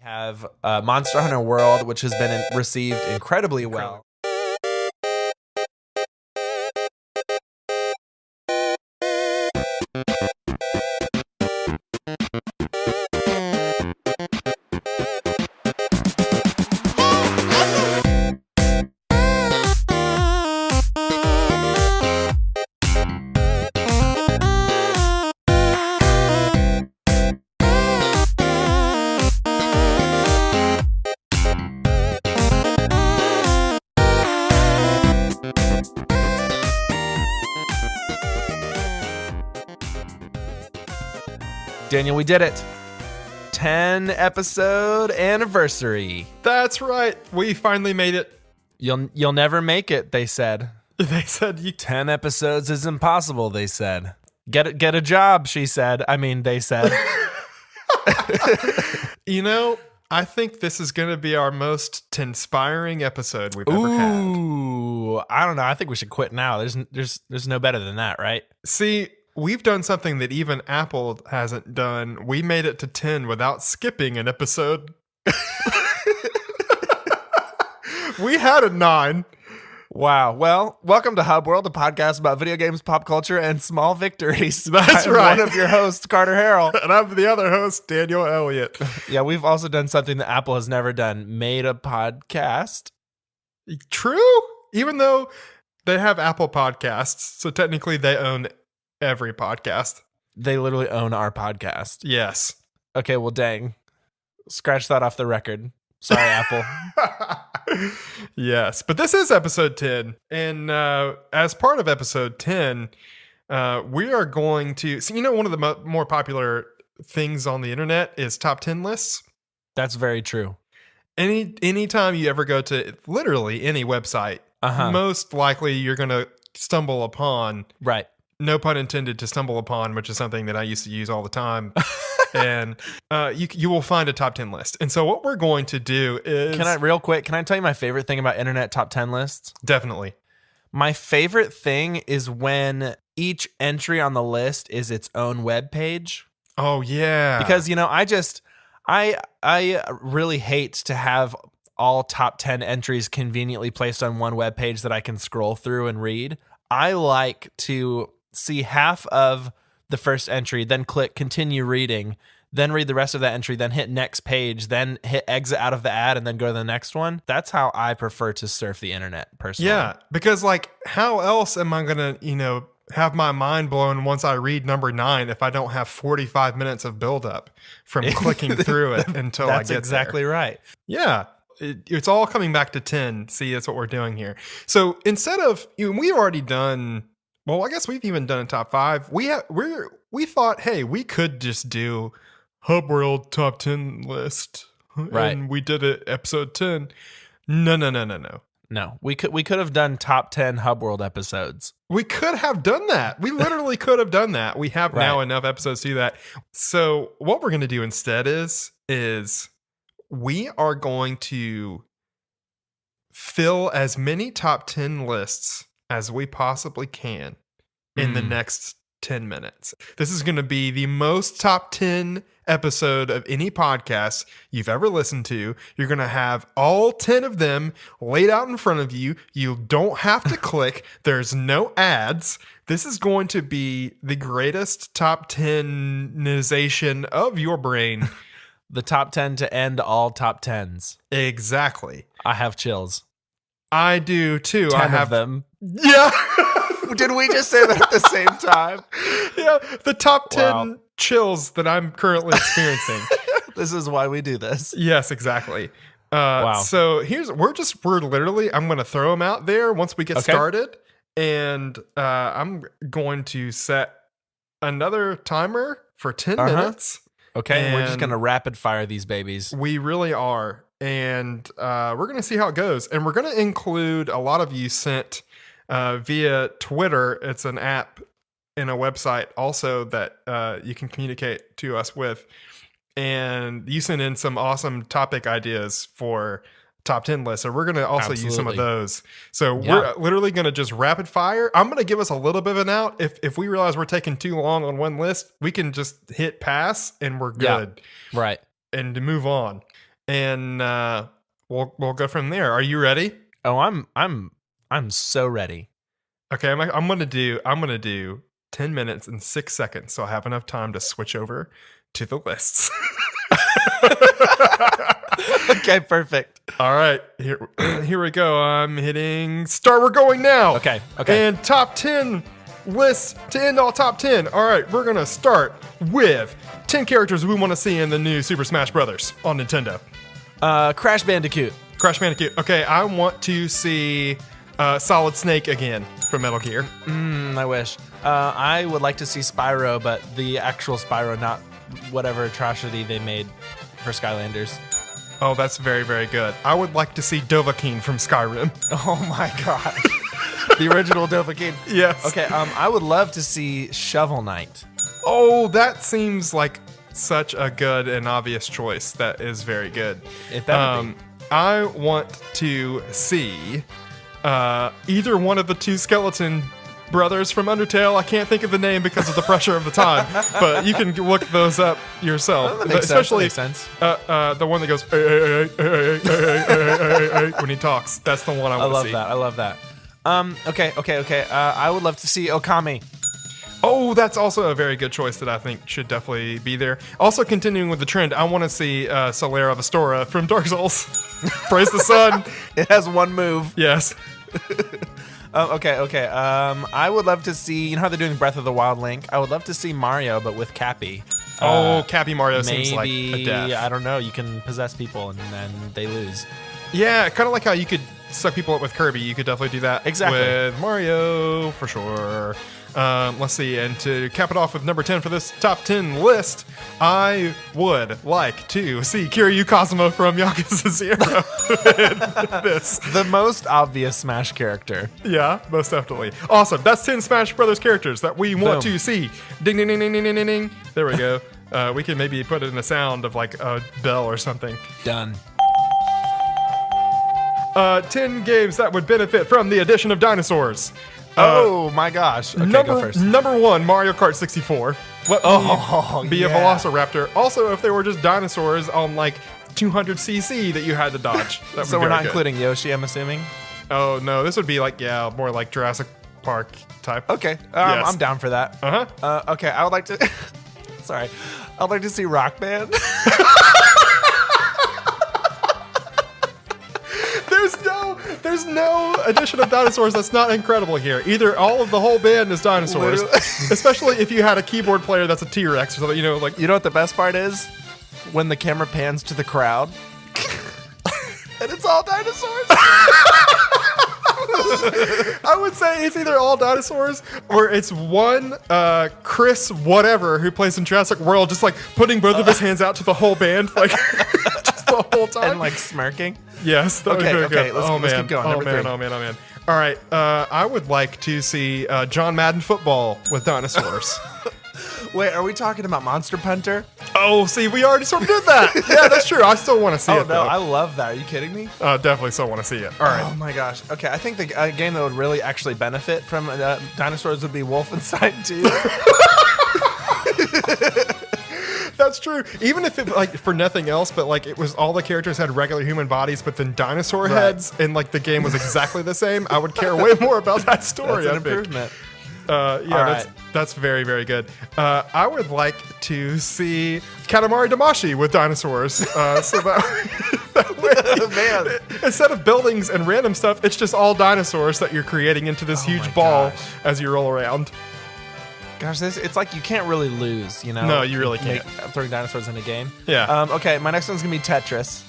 Have Monster Hunter World, which has been received incredibly well. Daniel, we did it. 10 episode anniversary. That's right. We finally made it. You'll never make it, they said. They said 10 episodes is impossible, they said. Get a job, she said. I mean, they said. I think this is going to be our most inspiring episode we've ever had. Ooh, I don't know. I think we should quit now. There's no better than that, right? See, we've done something that even Apple hasn't done. We made it to 10 without skipping an episode. We had a 9. Wow. Well, welcome to Hubworld, a podcast about video games, pop culture, and small victories. That's I'm right. one of your hosts, Carter Harrell. And I'm the other host, Daniel Elliott. Yeah, we've also done something that Apple has never done, made a podcast. True. Even though they have Apple Podcasts, so technically they own every podcast. They literally own our podcast. Yes. Okay, well, dang. Scratch that off the record. Sorry, Apple. Yes, but this is episode 10. And as part of episode 10, we are going to... So, one of the more popular things on the internet is top 10 lists. That's very true. Anytime you ever go to literally any website, most likely you're going to stumble upon... Right. No pun intended, to stumble upon, which is something that I used to use all the time. And you will find a top 10 list. And so what we're going to do is... Can I tell you my favorite thing about internet top 10 lists? Definitely. My favorite thing is when each entry on the list is its own web page. Oh, yeah. Because, I really hate to have all top 10 entries conveniently placed on one web page that I can scroll through and read. I like to see half of the first entry, then click continue reading, then read the rest of that entry, then hit next page, then hit exit out of the ad, and then go to the next one. That's how I prefer to surf the internet, personally. Yeah, because how else am I going to, have my mind blown once I read number 9 if I don't have 45 minutes of buildup from clicking through it until I get there? That's exactly right. Yeah. It's all coming back to 10. See, that's what we're doing here. So instead of, we've already done... Well, I guess we've even done a top 5. We thought, hey, we could just do Hubworld top 10 list, right? And we did it episode 10. No. No, we could have done top 10 Hubworld episodes. We could have done that. We literally could have done that. We have now enough episodes to do that. So what we're going to do instead is we are going to fill as many top 10 lists as we possibly can in the next 10 minutes. This is going to be the most top 10 episode of any podcast you've ever listened to. You're going to have all 10 of them laid out in front of you. You don't have to click. There's no ads. This is going to be the greatest top 10ization of your brain. The top 10 to end all top 10s. Exactly. I have chills. I do too. 10 of them. Yeah. Did we just say that at the same time? Yeah, the top 10 chills that I'm currently experiencing. This is why we do this. Yes, exactly. Wow. So we're literally, I'm going to throw them out there once we get started. And I'm going to set another timer for 10 minutes. Okay, and we're just going to rapid fire these babies. We really are. And we're going to see how it goes. And we're going to include, a lot of you sent via Twitter. It's an app and a website also that you can communicate to us with. And you sent in some awesome topic ideas for top 10 lists. So we're going to also use some of those. So we're literally going to just rapid fire. I'm going to give us a little bit of an out. If we realize we're taking too long on one list, we can just hit pass and we're good. Right. And to move on. and we'll go from there. Are you ready? Oh, I'm so ready. Okay, I'm gonna do 10 minutes and 6 seconds, so I have enough time to switch over to the lists. Okay, perfect. All right, here we go. I'm hitting start. We're going now. Okay. And top 10 lists to end all top 10. All right, we're gonna start with 10 characters we want to see in the new Super Smash Brothers on Nintendo. Crash Bandicoot. Crash Bandicoot. Okay, I want to see Solid Snake again from Metal Gear. I wish. I would like to see Spyro, but the actual Spyro, not whatever atrocity they made for Skylanders. Oh, that's very, very good. I would like to see Dovahkiin from Skyrim. Oh my god. The original Dovahkiin. Yes. Okay, I would love to see Shovel Knight. Oh, that seems like such a good and obvious choice. That is very good. It better be. I want to see either one of the two skeleton brothers from Undertale. I can't think of the name because of the pressure of the time, but you can look those up yourself. That makes Especially sense. The one that goes when he talks. That's the one I want to see. I love that. Okay. I would love to see Okami. Oh, that's also a very good choice that I think should definitely be there. Also, continuing with the trend, I want to see Solera Vestora from Dark Souls. Praise the sun. It has one move. Yes. Okay. I would love to see, you know how they're doing Breath of the Wild Link? I would love to see Mario, but with Cappy. Cappy Mario seems like a Maybe, death. I don't know, you can possess people and then they lose. Yeah, kind of like how you could suck people up with Kirby. You could definitely do that Exactly. with Mario, for sure. Let's see, and to cap it off with number 10 for this top 10 list, I would like to see Kiryu Kazuma from Yakuza 0 in this. The most obvious Smash character. Yeah, most definitely. Awesome. That's 10 Smash Brothers characters that we want Boom. to see. Ding, ding, ding, ding, ding, ding, ding. There we go. We can maybe put it in the sound of like a bell or something. Done. 10 games that would benefit from the addition of dinosaurs. Oh my gosh. Okay, go first. Number 1, Mario Kart 64. Let me be a Velociraptor. Also, if they were just dinosaurs on like 200cc that you had to dodge. That would So be we're very not good. including Yoshi, I'm assuming? Oh, no. This would be like, more like Jurassic Park type. Okay, Yes. I'm down for that. Uh-huh. Okay, I would like to... Sorry. I'd like to see Rock Band. There's no addition of dinosaurs that's not incredible here. Either all of the whole band is dinosaurs, Literally. especially if you had a keyboard player that's a T-Rex or something, you know, like... You know what the best part is? When the camera pans to the crowd. And it's all dinosaurs. I would say it's either all dinosaurs or it's one Chris whatever who plays in Jurassic World just like putting both of his hands out to the whole band like just the whole time. And like smirking. Yes. That would be very good. Let's keep going. Oh Number man, three. oh man. All right. I would like to see John Madden football with dinosaurs. Wait, are we talking about Monster Punter? Oh, see, we already sort of did that. Yeah, that's true. I still want to see Oh it, no, though. I love that. Are you kidding me? Definitely still want to see it. All right. Oh my gosh. Okay, I think the game that would really actually benefit from dinosaurs would be Wolfenstein 2. That's true. Even if it, like, for nothing else, but, like, it was all the characters had regular human bodies, but then dinosaur heads, and, like, the game was exactly the same, I would care way more about that story, That's I an think. improvement. Yeah, that's very, very good. I would like to see Katamari Damacy with dinosaurs. So that way, Man. instead of buildings and random stuff, it's just all dinosaurs that you're creating into this Oh huge my ball gosh. as you roll around. Gosh, it's like you can't really lose, you know? No, you really can't. Throwing dinosaurs in a game. Yeah. Okay, my next one's going to be Tetris.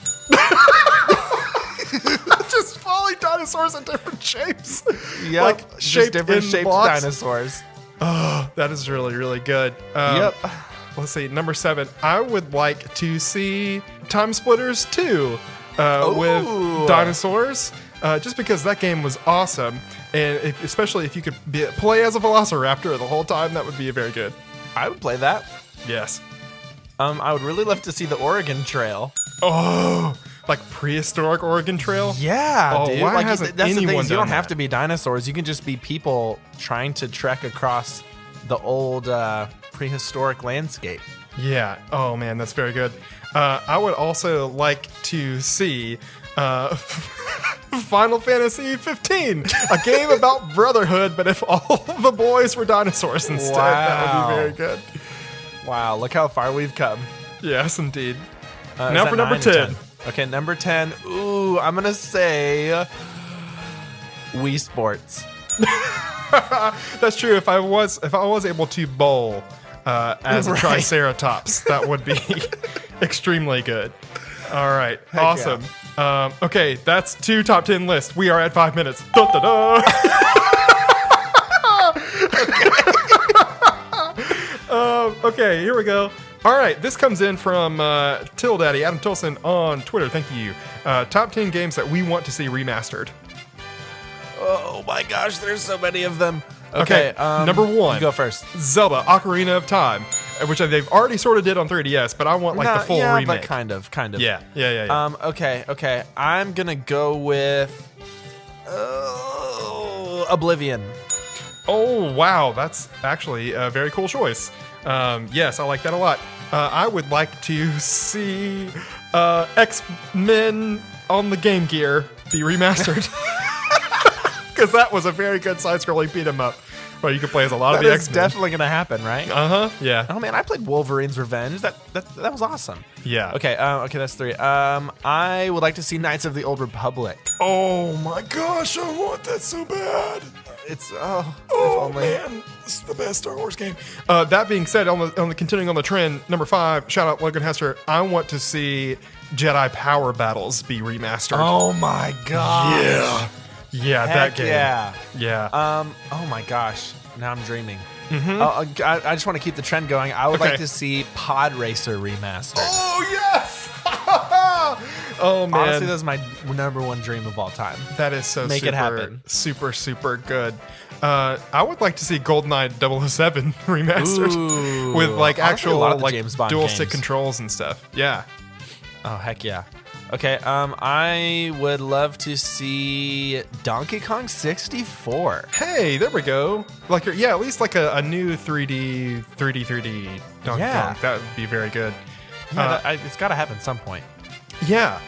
Just falling dinosaurs in different shapes. Yep. Like just shaped different in shaped blocks. dinosaurs. Oh, that is really, really good. Yep. Let's see, number 7. I would like to see Time Splitters 2 with Ooh. dinosaurs, just because that game was awesome. And especially if you could play as a Velociraptor the whole time, that would be very good. I would play that. Yes. I would really love to see the Oregon Trail. Oh, like prehistoric Oregon Trail? Yeah, Oh, dude. why Like, hasn't that's the thing. anyone Is you don't done have that? to be dinosaurs. You can just be people trying to trek across the old prehistoric landscape. Yeah. Oh, man, that's very good. I would also like to see Final Fantasy 15, a game about brotherhood, but if all the boys were dinosaurs instead, that would be very good. Wow, look how far we've come. Yes, indeed. Is Now that for number 9 or 10. Okay, number 10. Ooh, I'm going to say Wii Sports. That's true. If I was able to bowl as a Right. Triceratops, that would be extremely good. All right, Heck awesome. Okay, that's 2 top 10 lists. We are at 5 minutes. Da, da, da. Okay, here we go. All right, this comes in from Till Daddy, Adam Tilson on Twitter. Thank you. Top 10 games that we want to see remastered. Oh my gosh, there's so many of them. Okay, number 1. You go first. Zelda Ocarina of Time, which they've already sort of did on 3DS, but I want like the full remake. But kind of. Yeah. Okay. I'm gonna go with Oblivion. Oh, wow. That's actually a very cool choice. Yes, I like that a lot. I would like to see X-Men on the Game Gear be remastered. Because that was a very good side-scrolling beat-em-up where you could play as a lot of the That is X-Men. definitely gonna happen, right? Yeah. Oh man, I played Wolverine's Revenge. That was awesome. Yeah. Okay, that's 3. I would like to see Knights of the Old Republic. Oh my gosh, I want that so bad. It's if Oh only. man, this is the best Star Wars game. That being said, on the continuing on the trend, number 5, shout out Logan Hester. I want to see Jedi Power Battles be remastered. Oh my gosh. Yeah, that game. Yeah. Oh my gosh. Now I'm dreaming. I just want to keep the trend going. I would Okay. like to see Pod Racer remastered. Oh yes. Oh man, Honestly, that's my number 1 dream of all time. that is so Make super, it happen. super good. I would like to see GoldenEye 007 remastered Ooh. with like Honestly, a actual lot of the like James Bond dual stick games. controls and stuff. Yeah. Oh heck yeah. Okay, I would love to see Donkey Kong 64. Hey, there we go. Like, at least like a new 3D Donkey Yeah. Kong. That would be very good. Yeah, it's got to happen at some point. Yeah.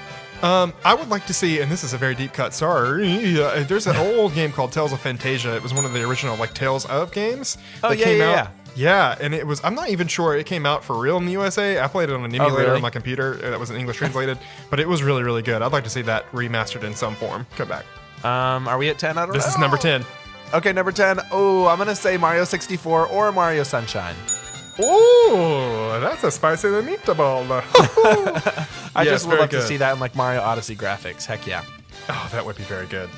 I would like to see, and this is a very deep cut, sorry, there's an old game called Tales of Fantasia. It was one of the original like Tales of games that came out. Yeah, and it was, I'm not even sure it came out for real in the USA. I played it on an emulator really? on my computer that was in English translated, but it was really, really good. I'd like to see that remastered in some form. Come back. Are we at 10 out of This is number 10. Okay, number 10. Oh, I'm going to say Mario 64 or Mario Sunshine. Oh, that's a spicy meatball. I just would love to good. see that in like Mario Odyssey graphics. Heck yeah. Oh, that would be very good.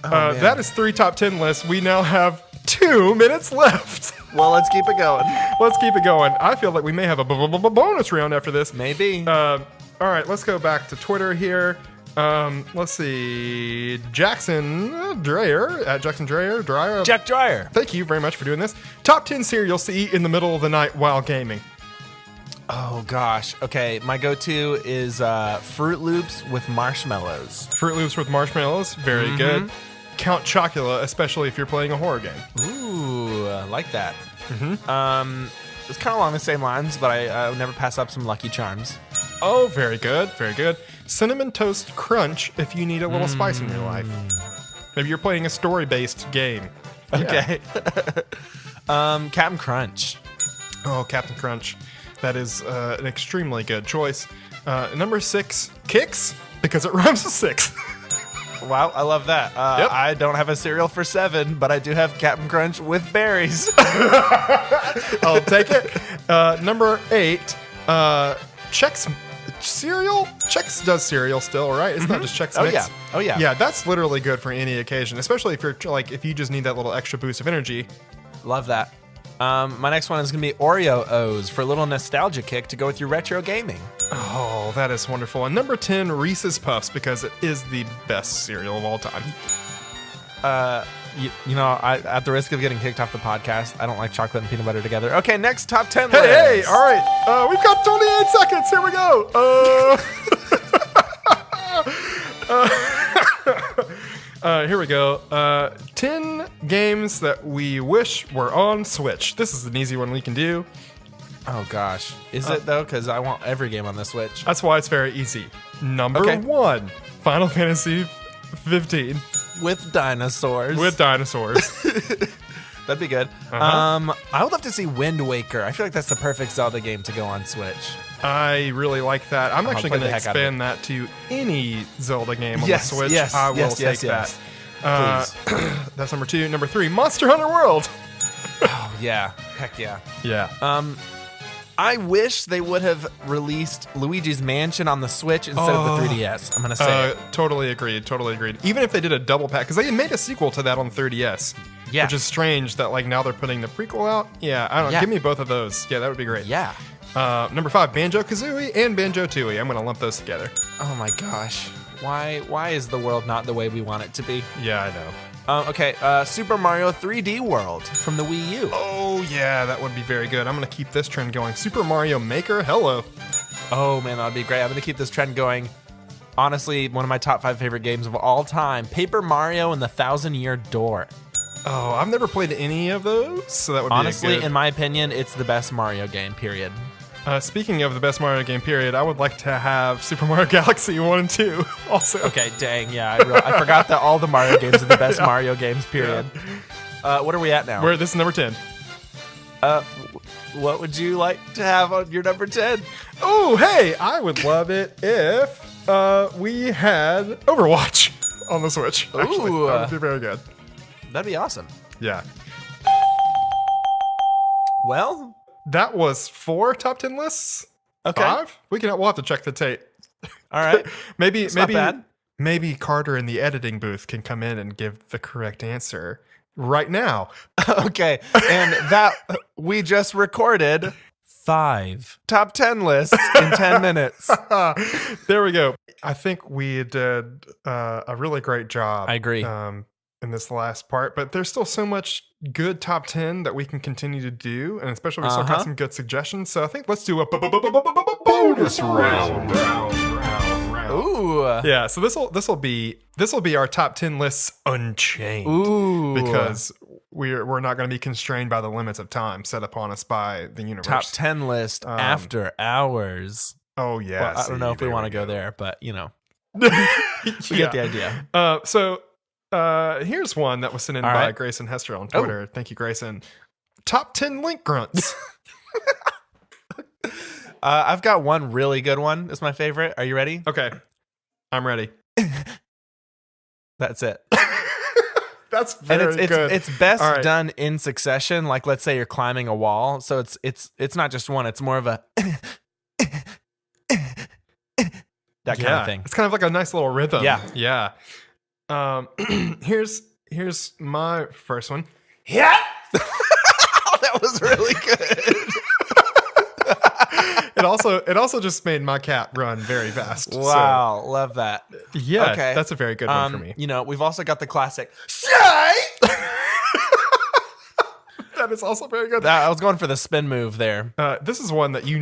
man. That is 3 top 10 lists. We now have 2 minutes left. Well, let's keep it going. Let's keep it going. I feel like we may have a bonus round after this. Maybe. All right, let's go back to Twitter here. Let's see. Jackson Dreyer at Jackson Dreyer. Jack Dreyer. Thank you very much for doing this. Top 10 cereals to eat in the middle of the night while gaming. Oh gosh. Okay, my go-to is Fruit Loops with marshmallows. Fruit Loops with marshmallows. Very good. Count Chocula, especially if you're playing a horror game. Ooh, I like that. It's kind of along the same lines, but I would never pass up some Lucky Charms. Oh, very good. Very good. Cinnamon Toast Crunch if you need a little spice in your life. Maybe you're playing a story-based game. Okay. Captain Crunch. Oh, Captain Crunch. That is an extremely good choice. Number 6, Kix, because it rhymes with 6. Wow, I love that. Yep. I don't have a cereal for 7, but I do have Captain Crunch with berries. I'll take it. Number 8, Chex cereal? Chex does cereal still, right? It's not just Chex Mix. Oh yeah. Yeah, that's literally good for any occasion, especially if you're like if you just need that little extra boost of energy. Love that. My next one is going to be Oreo O's for a little nostalgia kick to go with your retro gaming. Oh, that is wonderful. And number 10, Reese's Puffs, because it is the best cereal of all time. You know, at the risk of getting kicked off the podcast, I don't like chocolate and peanut butter together. Okay, next top 10 list. Hey, all right. We've got 28 seconds. Here we go. Here we go. 10 games that we wish were on Switch. This is an easy one we can do. Oh gosh, is it though? Because I want every game on the Switch. That's why it's very easy. Number Okay. 1, Final Fantasy 15 With dinosaurs. with dinosaurs. That'd be good. Uh-huh. I would love to see Wind Waker. I feel like that's the perfect Zelda game to go on Switch. I really like that. I'm actually play going the to heck out of expand that to any Zelda game on Yes, the Switch. yes, I will yes, take yes, that. That's number 2. Number 3, Monster Hunter World. Oh yeah, heck yeah. Yeah. I wish they would have released Luigi's Mansion on the Switch instead of the 3DS. I'm gonna say it. Totally agreed. Totally agreed. Even if they did a double pack, because they made a sequel to that on 3DS. Yeah. Which is strange that like now they're putting the prequel out. Yeah, I don't know. Yeah. Give me both of those. Yeah, that would be great. Yeah. Number 5, Banjo-Kazooie and Banjo-Tooie. I'm gonna lump those together. Oh my gosh. Why is the world not the way we want it to be? Yeah, I know. Okay, Super Mario 3D World from the Wii U. Oh yeah, that would be very good. I'm gonna keep this trend going. Super Mario Maker, hello. Oh man, that'd be great. I'm gonna keep this trend going. Honestly, one of my top 5 favorite games of all time, Paper Mario and the Thousand-Year Door. Oh, I've never played any of those, so that would Honestly, be a good. in my opinion, it's the best Mario game, period. Speaking of the best Mario game period, I would like to have Super Mario Galaxy 1 and 2 also. Okay, dang, yeah, I forgot that all the Mario games are the best Mario games, period. What are we at now? This is number 10. What would you like to have on your number 10? Oh, hey, I would love it if we had Overwatch on the Switch. Actually, Ooh. that would be very good. That'd be awesome. Yeah. Well, That was 4 top 10 lists. okay. 5? We'll have to check the tape. All right. maybe not bad. maybe Carter in the editing booth can come in and give the correct answer right now. Okay. And that we just recorded 5 top 10 lists in 10 minutes. There we go. I think we did a really great job. I agree. In this last part, but there's still so much good top 10 that we can continue to do, and especially we still got some good suggestions. So I think let's do a bonus round. Ooh. Yeah, so this will be our top 10 lists unchained. Ooh. Because we're not going to be constrained by the limits of time set upon us by the universe. Top 10 list after hours. Oh yeah. Well, I don't know if we want to go there, but you we get the idea. So here's one that was sent in by right. Grayson Hester on Twitter. Thank you, Grayson. Top 10 link grunts. I've got one really good one. It's my favorite. Are you ready? Okay, I'm ready. That's it. That's very good. It's best All right. done in succession. Like, let's say you're climbing a wall, so it's not just one. It's more of a that kind of thing. It's kind of like a nice little rhythm. Yeah. Here's my first one. Yeah. That was really good. It also just made my cat run very fast. Wow, love that. So, yeah, Okay. that's a very good one for me. You know, we've also got the classic. That is also very good. I was going for the spin move there. This is one that you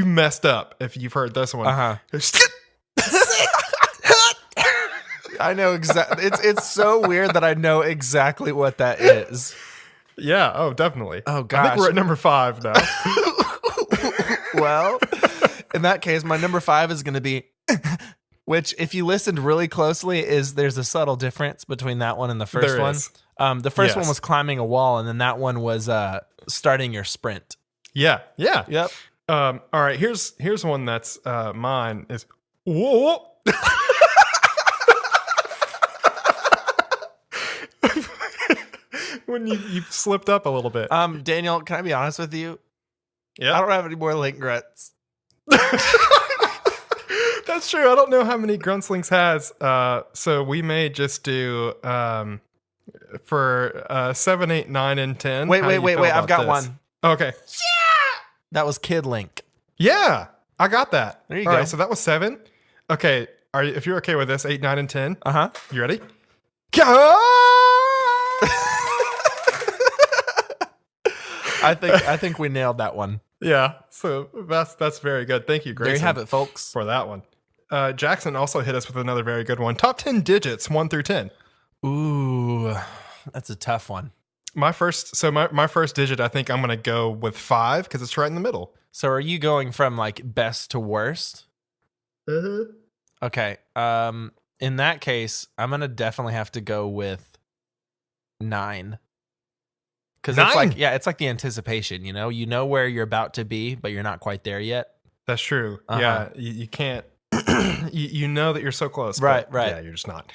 messed up if you've heard this one. I know exactly. It's so weird that I know exactly what that is. Yeah. Oh, definitely. Oh I gosh. think we're at number 5 now. Well, in that case, my number 5 is going to be, which if you listened really closely, there's a subtle difference between that one and the first There one. is. The first one Yes. was climbing a wall, and then that one was starting your sprint. Yeah. Yep. All right. Here's one that's mine is whoa. When you slipped up a little bit. Daniel, can I be honest with you? Yeah. I don't have any more link grunts. That's true. I don't know how many Gruntslinks has. So we may just do for 7, 8, 9, and 10. Wait. How do you feel I've about got this? one. Okay. That was Kid Link. Yeah, I got that. There you All go. right, so that was 7. Okay. If you're okay with this, 8, 9, and 10. Uh-huh. You ready? I think we nailed that one. Yeah. So that's very good. Thank you, Grayson. There you have it, folks. For that one. Jackson also hit us with another very good one. Top 10 digits, 1 through 10. Ooh, that's a tough one. My first digit, I think I'm gonna go with 5 because it's right in the middle. So are you going from like best to worst? Uh-huh. Okay. In that case, I'm gonna definitely have to go with 9. Because it's 9? like, yeah, it's like the anticipation, you know where you're about to be, but you're not quite there yet. That's true. Uh-huh. Yeah, you can't. you know that you're so close, Right, but right. yeah, you're just not.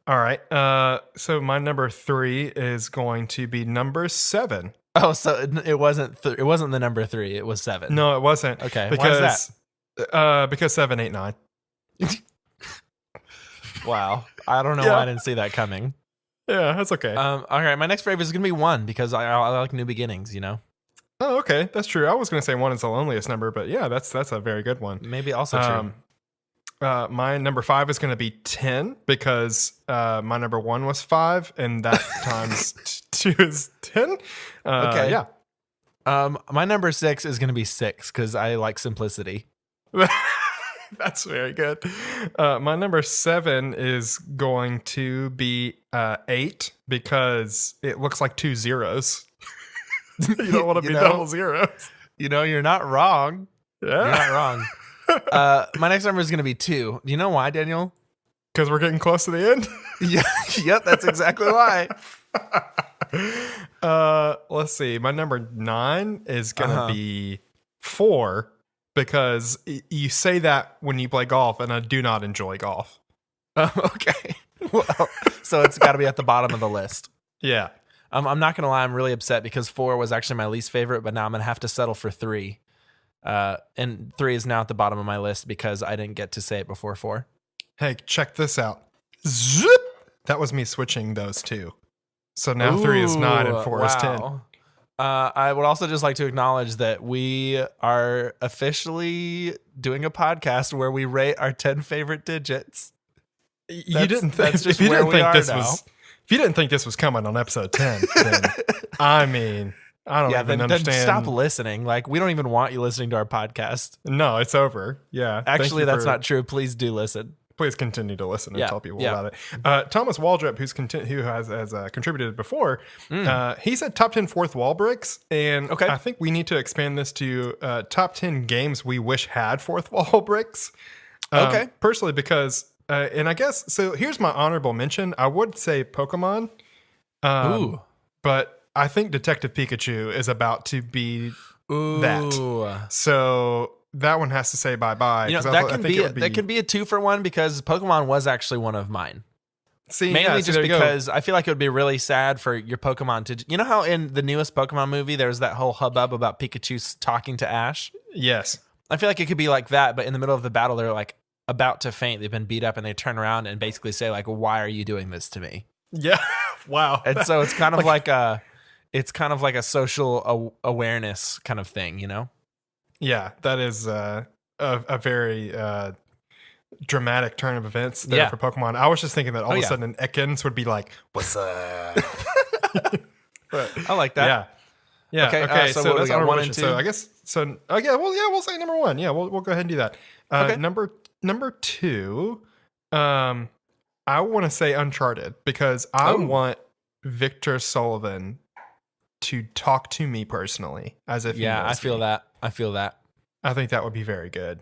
All right. So my number 3 is going to be number 7. Oh, so it wasn't it wasn't the number 3, it was 7. No, it wasn't. Okay, because why is that? Because 7, 8, 9. Wow, I don't know Yeah. why I didn't see that coming. Yeah, that's okay. All right, my next favorite is gonna be 1 because I like new beginnings. Oh, okay, that's true. I was going to say 1 is the loneliest number, but yeah, that's a very good one. Maybe also true. My number 5 is going to be 10 because my number 1 was 5, and that times 2 is 10. Okay. Yeah. My number 6 is gonna be 6 because I like simplicity. That's very good. My number 7 is going to be 8 because it looks like 2 zeros. You don't want to be double zeros. You're not wrong. Yeah. You're not wrong. My next number is gonna be 2. Do you know why, Daniel? Because we're getting close to the end. Yeah. Yep. That's exactly why. Let's see. My number 9 is gonna be 4 because you say that when you play golf, and I do not enjoy golf. Okay. Well, so it's got to be at the bottom of the list. Yeah. I'm not gonna lie. I'm really upset because 4 was actually my least favorite, but now I'm gonna have to settle for 3. And 3 is now at the bottom of my list because I didn't get to say it before 4. Hey, check this out. Zip. That was me switching those two. So now 3 is 9 and 4 is 10. I would also just like to acknowledge that we are officially doing a podcast where we rate our 10 favorite digits. You didn't that's just if you where didn't we think are this now. was if you didn't think this was coming on episode 10, then I mean, I don't even understand. Then stop listening. Like, we don't even want you listening to our podcast. No, it's over. Yeah. Actually, that's not true. Please do listen. Please continue to listen and tell people about Yeah. it. Thomas Waldrop, who has contributed before, he said top 10 fourth wall breaks, and Okay. I think we need to expand this to top 10 games we wish had fourth wall breaks. Okay. Personally, because and I guess so. Here's my honorable mention. I would say Pokemon, Ooh. but I think Detective Pikachu is about to be Ooh. that. So that one has to say bye-bye. That can be a 2-for-1 because Pokemon was actually one of mine. Mainly just because I feel like it would be really sad for your Pokemon to... You know how in the newest Pokemon movie, there's that whole hubbub about Pikachu talking to Ash? Yes. I feel like it could be like that, but in the middle of the battle, they're like about to faint. They've been beat up and they turn around and basically say like, why are you doing this to me? Yeah. Wow. And so it's kind of like a social awareness kind of thing, you know? Yeah, that is a very dramatic turn of events there for Pokemon. I was just thinking that all of a sudden Ekans would be like, "What's up?" But, I like that. Yeah. Okay. So So what do we that's got, our 1 and 2? So I guess so. Oh yeah. Well, yeah. We'll say number 1. Yeah. We'll go ahead and do that. Okay. Number 2. I want to say Uncharted because I want Victor Sullivan to talk to me personally as if he knows I feel me. that. I feel that. I think that would be very good.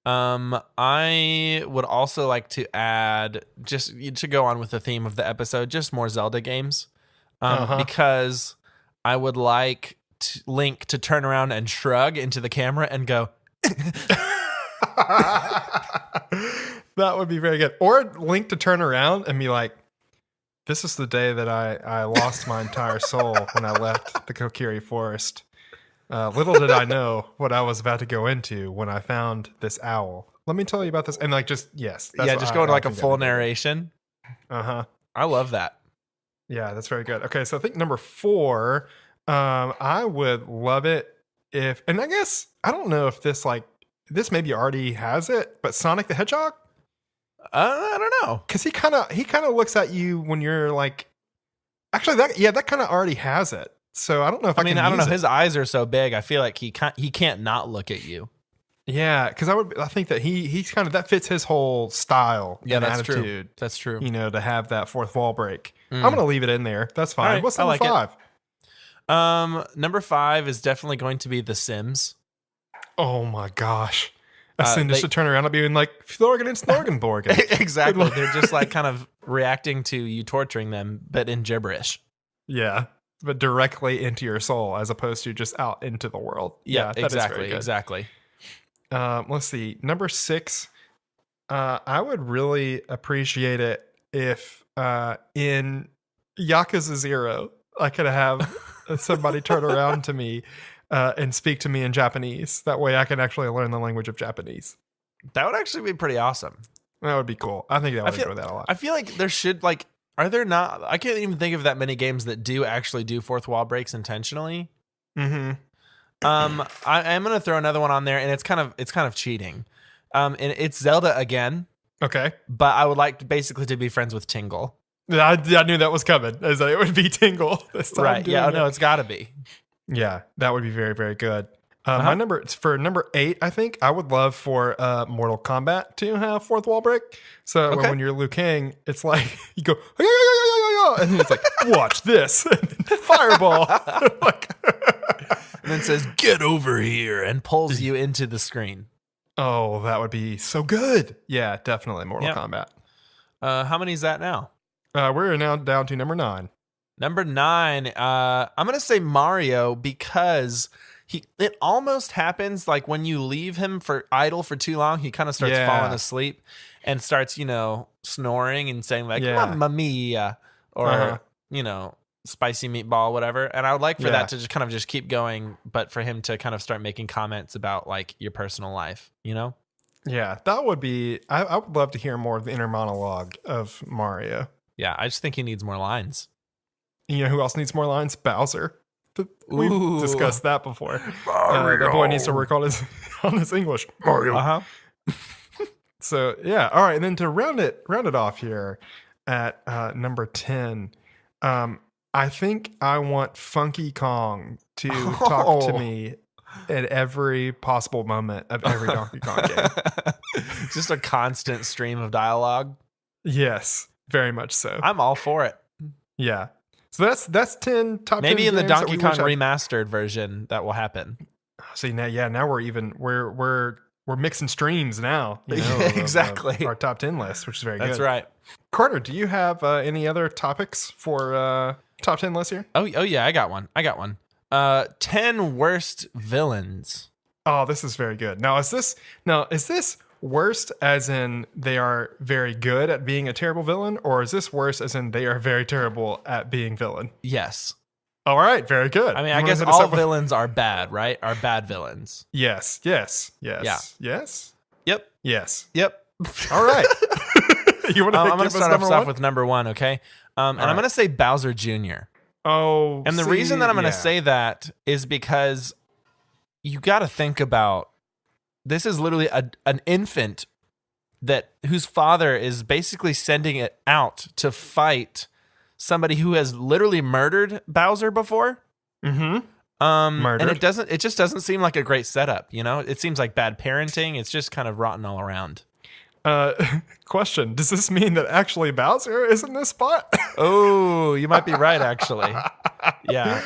I would also like to add, just to go on with the theme of the episode, just more Zelda games. Because I would like Link to turn around and shrug into the camera and go, that would be very good. Or Link to turn around and be like, this is the day that I lost my entire soul when I left the Kokiri Forest. Little did I know what I was about to go into when I found this owl. Let me tell you about this. And like, just go into like a full narration. Uh-huh. I love that. Yeah, that's very good. Okay, so I think number 4, I would love it if, and I guess, I don't know if this maybe already has it, but Sonic the Hedgehog? I don't know. Because he kind of looks at you when you're like, actually, that kind of already has it. So I don't know if I don't know. His eyes are so big. I feel like he can't not look at you. Yeah, because I think that he's kind of, that fits his whole style. Yeah, and that's attitude. True. That's true. You know, to have that fourth wall break. I'm going to leave it in there. That's fine. Right, What's I number like it. 5? Number 5 is definitely going to be The Sims. Oh my gosh. As soon They- as to turn around and being like, Florgan and Snorgenborgen. Exactly. They're just like kind of reacting to you torturing them, but in gibberish. Yeah. But directly into your soul as opposed to just out into the world. Yeah, that is very exactly. good. Exactly. Let's see. Number 6. I would really appreciate it if in Yakuza 0, I could have somebody turn around to me and speak to me in Japanese. That way I can actually learn the language of Japanese. That would actually be pretty awesome. That would be cool. I think I would enjoy that a lot. I feel like there should, like, are there not? I can't even think of that many games that do actually do fourth wall breaks intentionally. Mm-hmm. I'm gonna throw another one on there, and it's kind of cheating. And it's Zelda again, Okay. but I would like basically to be friends with Tingle. I knew that was coming. As it would be Tingle this time. Right? Yeah. Oh, no, it's got to be. Yeah, that would be very, very good. My number 8, I think I would love for Mortal Kombat to have fourth wall break. So when you're Liu Kang, it's like you go, and then it's like, watch this, fireball, like, And then says, "Get over here," and pulls you into the screen. oh, that would be so good. Yeah, definitely Mortal Kombat. How many is that now? We're now down to number 9. Number 9. I'm gonna say Mario because it almost happens like when you leave him for idle for too long, he kind of starts falling asleep and starts, snoring and saying like "Mamma mia" or spicy meatball, whatever. And I would like for that to just kind of just keep going, but for him to kind of start making comments about like your personal life, Yeah, that would be. I would love to hear more of the inner monologue of Mario. Yeah, I just think he needs more lines. You know who else needs more lines? Bowser. We've Ooh. discussed that before. That boy needs to work on his English. Mario. Uh-huh. So yeah, all right. And then to round it off here at number 10, I think I want Funky Kong to talk to me at every possible moment of every Donkey Kong game. Just a constant stream of dialogue. Yes, very much so. I'm all for it. Yeah. So that's 10 top 10 Maybe in the games that Donkey we Kong wish remastered version that will happen. See now we're mixing streams now. Exactly. Our top 10 list, which is very good. That's right. Carter, do you have any other topics for top 10 list here? Oh yeah, I got one. 10 worst villains. Oh, this is very good. Now is this worst as in they are very good at being a terrible villain, or is this worse as in they are very terrible at being villain? Yes. All right, very good. I mean, I guess all villains are bad, right? Are bad villains. Yes. Yeah. Yes. Yep. Yes. Yep. All right. You want to I'm going to start us off off with number 1, okay? And I'm going to say Bowser Jr. Oh, and the reason that I'm going to say that is because you got to think about this is literally an infant whose father is basically sending it out to fight somebody who has literally murdered Bowser before. Mm-hmm. And it just doesn't seem like a great setup. It seems like bad parenting. It's just kind of rotten all around. Question: does this mean that actually Bowser is in this spot? Oh, you might be right. Actually, yeah.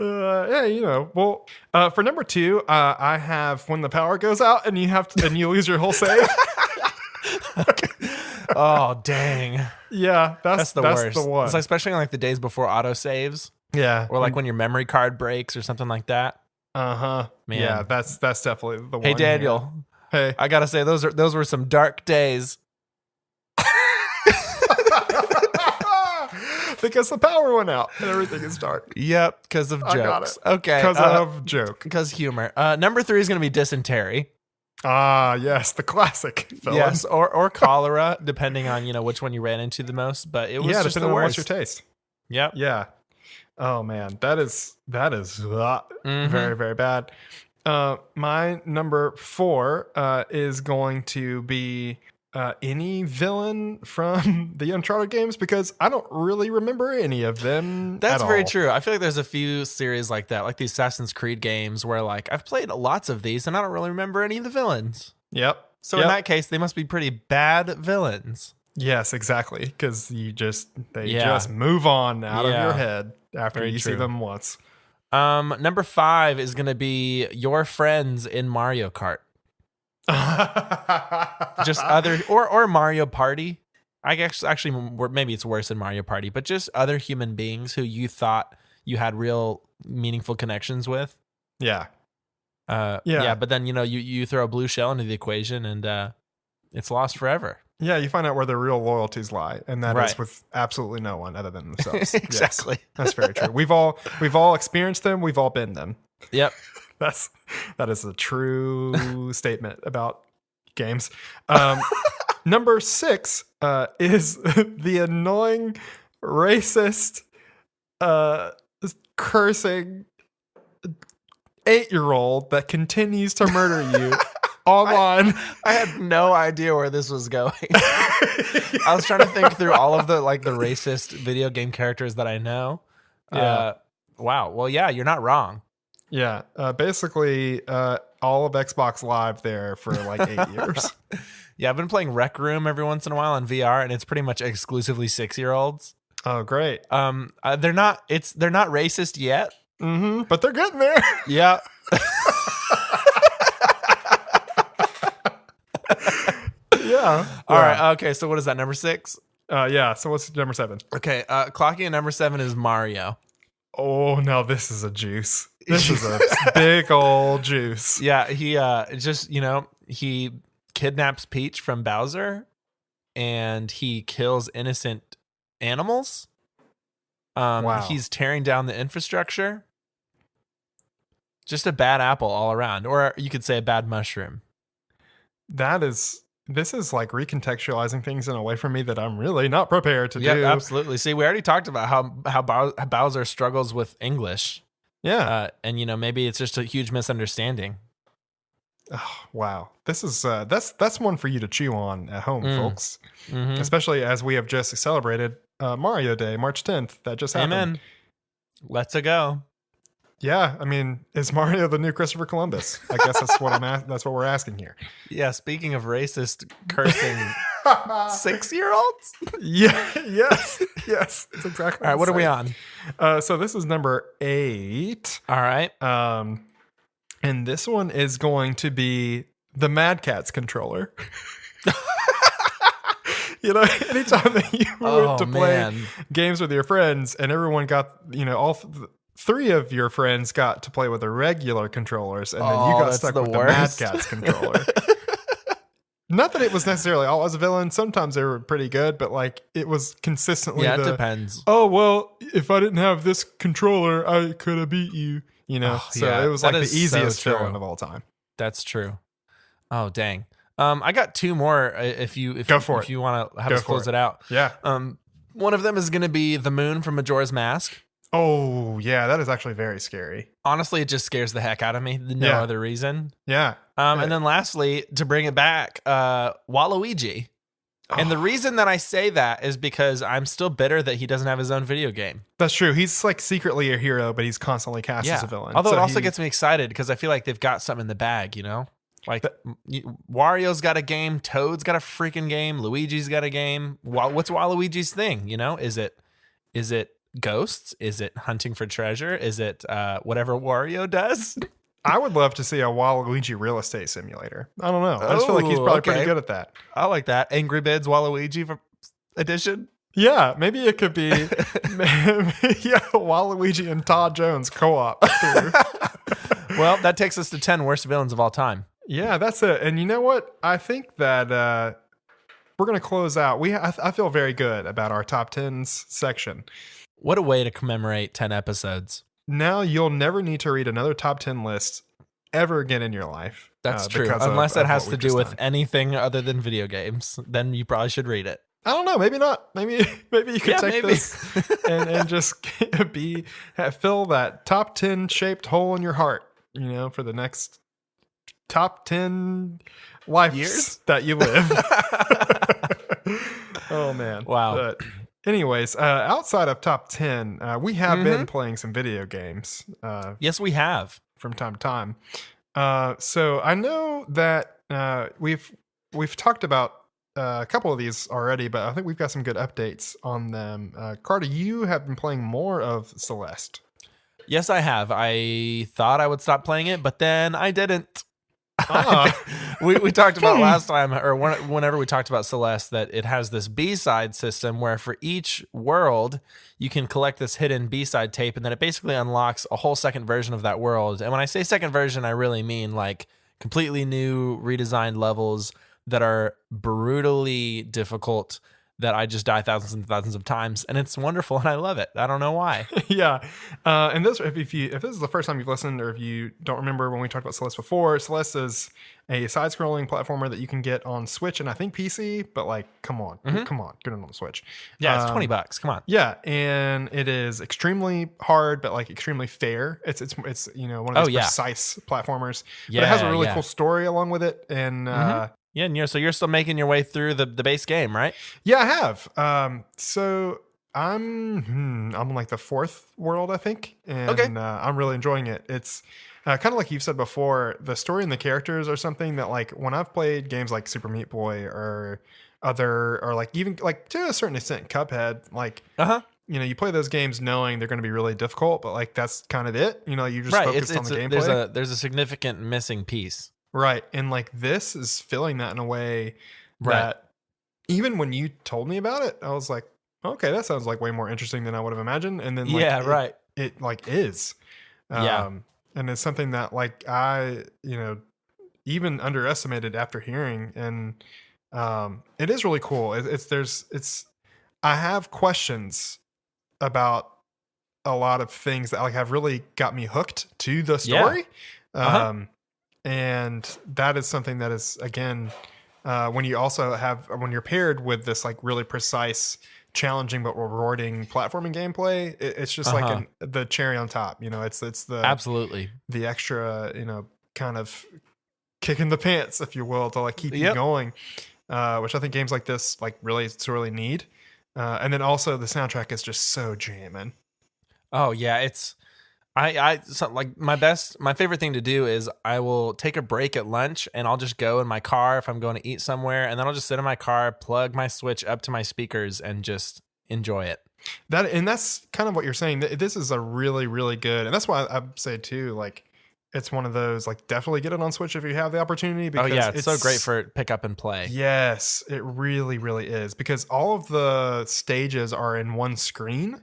Yeah, well, for number 2, I have when the power goes out and you lose your whole save. Oh, dang. Yeah, that's the worst. The one. It's like, especially on like the days before auto saves. Yeah. Or like when your memory card breaks or something like that. Uh-huh. Man. Yeah, that's definitely the one. Hey, Daniel. Hey. I got to say those were some dark days. Because the power went out and everything is dark. Yep, because of jokes. I got it. Okay. Because of joke. Because humor. Number 3 is going to be dysentery. Ah, yes, the classic villain. Yes, or cholera, depending on which one you ran into the most. But it was just depending the on worst. what's your taste. Yep. Yeah. Oh man, that is very, very bad. My number 4 is going to be any villain from the Uncharted games because I don't really remember any of them. That's very all. true. I feel like there's a few series like that, like the Assassin's Creed games, where like I've played lots of these and I don't really remember any of the villains. Yep. So in that case, they must be pretty bad villains. Yes, exactly. Because they just move on out of your Yeah. head after Very you see true. them once. Number 5 is going to be your friends in Mario Kart. Just other or Mario Party. I guess actually maybe it's worse than Mario Party, but just other human beings who you thought you had real meaningful connections with. Yeah. Yeah, but then you throw a blue shell into the equation and it's lost forever. Yeah, you find out where their real loyalties lie, and that Right. is with absolutely no one other than themselves. Exactly. Yes, that's very true. We've all experienced them. We've all been them. Yep. That is a true statement about games. Number 6 is the annoying, racist, cursing 8-year-old that continues to murder you online. I had no idea where this was going. I was trying to think through all of the racist video game characters that I know. Yeah. Wow. Well, yeah, you're not wrong. Yeah. Basically, all of Xbox Live there for like 8 years. Yeah, I've been playing Rec Room every once in a while on VR, and it's pretty much exclusively 6-year-olds. Oh, great. They're not racist yet. Mm-hmm. But they're getting there. Yeah. Yeah. All right. Okay. So what is that? Number 6? Yeah. So what's number 7? Okay. Clocking in number 7 is Mario. Oh, now this is a juice. This is a big old juice. Yeah. He he kidnaps Peach from Bowser, and he kills innocent animals. Wow. He's tearing down the infrastructure. Just a bad apple all around, or you could say a bad mushroom. This is like recontextualizing things in a way for me that I'm really not prepared to do. Yeah, absolutely. See, we already talked about how Bowser struggles with English. Yeah. And maybe it's just a huge misunderstanding. Oh, wow. This is that's one for you to chew on at home, folks. Mm-hmm. Especially as we have just celebrated Mario Day, March 10th. That just happened. Amen. Let's go. Yeah, I mean, is Mario the new Christopher Columbus? I guess that's what that's what we're asking here. Yeah, speaking of racist cursing 6-year-olds? Yeah, yes. It's exactly. All right, what are we on? So this is number 8. All right. And this one is going to be the Mad Catz controller. Anytime that you went to play games with your friends and everyone got, all 3 of your friends got to play with the regular controllers, and then you got stuck with the Mad Catz controller. Not that it was necessarily all as a villain. Sometimes they were pretty good, but like it was consistently. Yeah, it depends. Oh well, if I didn't have this controller, I could have beat you. So yeah, it was like the easiest villain of all time. That's true. Oh dang. I got 2 more. If you want to have us close it out. Yeah. One of them is going to be the moon from Majora's Mask. Oh, yeah, that is actually very scary. Honestly, it just scares the heck out of me. No other reason. Yeah. And then lastly, to bring it back, Waluigi. And the reason that I say that is because I'm still bitter that he doesn't have his own video game. That's true. He's like secretly a hero, but he's constantly cast as a villain. Although it also gets me excited because I feel like they've got something in the bag, Like Wario's got a game, Toad's got a freaking game, Luigi's got a game. What's Waluigi's thing? Is it ghosts? Is it hunting for treasure? Is it whatever Wario does? I would love to see a Waluigi real estate simulator. I don't know. I just feel like he's probably pretty good at that. I like that. Angry Birds Waluigi edition. Yeah, maybe it could be Waluigi and Todd Jones co-op. Well, that takes us to 10 worst villains of all time. Yeah, that's it. And you know what? I think that we're going to close out. I feel very good about our top 10s section. What a way to commemorate 10 episodes. Now you'll never need to read another top 10 list ever again in your life. That's true. Unless it has to do with anything other than video games. Then you probably should read it. I don't know. Maybe not. Maybe you could take this and just fill that top 10 shaped hole in your heart, for the next top 10 life years that you live. Oh, man. Wow. But anyways, outside of top 10, we have been playing some video games. Yes, we have. From time to time. So I know that we've talked about a couple of these already, but I think we've got some good updates on them. Carter, you have been playing more of Celeste. Yes, I have. I thought I would stop playing it, but then I didn't. Ah. we talked about last time, or whenever we talked about Celeste, that it has this B-side system where for each world, you can collect this hidden B-side tape, and then it basically unlocks a whole second version of that world. And when I say second version, I really mean like completely new, redesigned levels that are brutally difficult, that I just die thousands and thousands of times, and it's wonderful, and I love it. I don't know why. Yeah, and this, if this is the first time you've listened, or if you don't remember when we talked about Celeste before, Celeste is a side-scrolling platformer that you can get on Switch and I think PC. But like, come on, get it on the Switch. Yeah, it's $20. Come on. Yeah, and it is extremely hard, but like extremely fair. It's one of those precise platformers. Yeah, but it has a really cool story along with it, and yeah, and so you're still making your way through the base game, right? Yeah, I have. So I'm on like the 4th world, I think, and I'm really enjoying it. It's kind of like you've said before. The story and the characters are something that, like, when I've played games like Super Meat Boy or like even like to a certain extent Cuphead, like you play those games knowing they're going to be really difficult, but like that's kind of it. You just focus on the gameplay. There's a significant missing piece. Right. And like this is filling that in a way that even when you told me about it, I was like, okay, that sounds like way more interesting than I would have imagined. And then it like is. And it's something that like I, even underestimated after hearing. And it is really cool. I have questions about a lot of things that like have really got me hooked to the story. And that is something that is, again, when you're paired with this like really precise, challenging but rewarding platforming gameplay, it's just like the cherry on top. It's the absolutely the extra, kind of kick in the pants, if you will, to like keep you going, which I think games like this like really sorely need. And then also the soundtrack is just so jamming. Oh yeah, it's. My favorite thing to do is I will take a break at lunch and I'll just go in my car if I'm going to eat somewhere, and then I'll just sit in my car, plug my Switch up to my speakers, and just enjoy it. That's kind of what you're saying. This is a really, really good, and that's why I say too, like it's one of those like definitely get it on Switch if you have the opportunity. Because it's so great for pick up and play. Yes, it really, really is, because all of the stages are in one screen.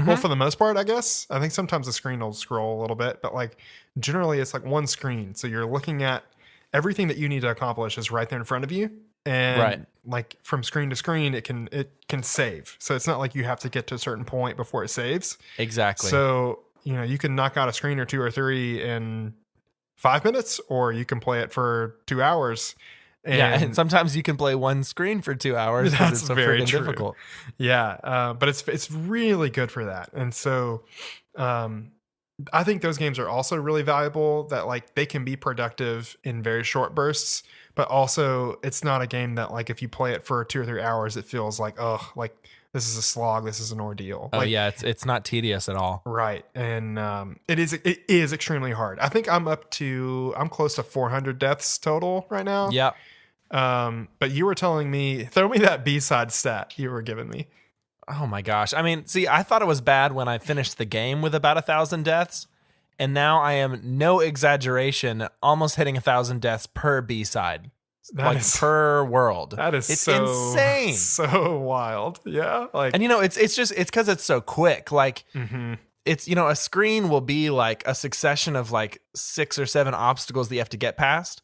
Well, for the most part, I guess. I think sometimes the screen will scroll a little bit, but like generally it's like one screen. So you're looking at everything that you need to accomplish is right there in front of you. And like from screen to screen, it can save. So it's not like you have to get to a certain point before it saves. Exactly. So, you can knock out a screen or 2 or 3 in 5 minutes, or you can play it for 2 hours. And sometimes you can play one screen for 2 hours. That's it's so very freaking true. difficult. Yeah, but it's really good for that. And so I think those games are also really valuable, that like they can be productive in very short bursts, but also it's not a game that like if you play it for 2 or 3 hours, it feels like, oh, like this is a slog, this is an ordeal. Oh yeah, it's not tedious at all. Right. And it is extremely hard. I think I'm close to 400 deaths total right now. Yeah. But you were telling me, throw me that B-side stat you were giving me. Oh my gosh. I mean, see, I thought it was bad when I finished the game with about 1,000 deaths, and now I am, no exaggeration, almost hitting 1,000 deaths per B-side. Per world. It's so insane. So wild. Yeah. Like, and it's because it's so quick. Like it's, a screen will be like a succession of like 6 or 7 obstacles that you have to get past.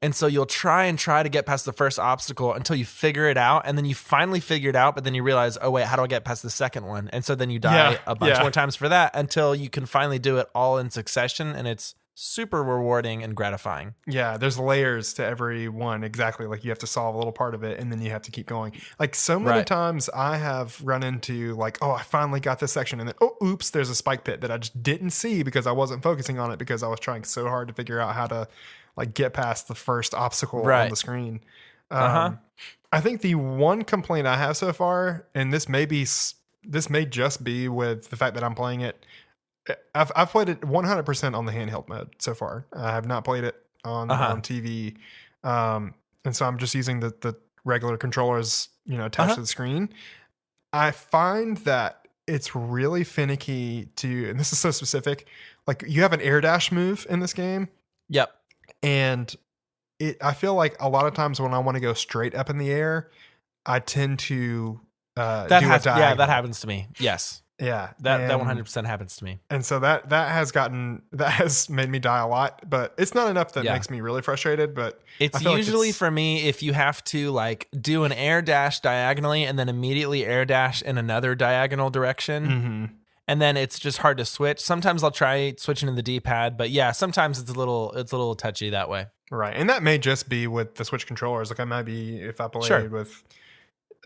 And so you'll try to get past the first obstacle until you figure it out. And then you finally figure it out, but then you realize, oh, wait, how do I get past the second one? And so then you die a bunch more times for that until you can finally do it all in succession. And it's super rewarding and gratifying. Yeah, there's layers to every one. Exactly. Like you have to solve a little part of it and then you have to keep going. Like so many times I have run into like, oh, I finally got this section. And then, oh, oops, there's a spike pit that I just didn't see because I wasn't focusing on it because I was trying so hard to figure out how to like get past the first obstacle on the screen. I think the one complaint I have so far, and this may just be with the fact that I'm playing it. I've played it 100% on the handheld mode so far. I have not played it on TV. And so I'm just using the regular controllers, attached to the screen. I find that it's really finicky and this is so specific. Like you have an air dash move in this game. Yep. And I feel like a lot of times when I want to go straight up in the air, I tend to do a diagonal. Yeah, that happens to me. Yes. Yeah. That 100% happens to me. And so that has made me die a lot, but it's not enough that makes me really frustrated, but it's usually for me if you have to like do an air dash diagonally and then immediately air dash in another diagonal direction. Mm-hmm. And then it's just hard to switch. Sometimes I'll try switching in the D-pad, but yeah, sometimes it's a little touchy that way. Right. And that may just be with the Switch controllers. Like I might be, if I played with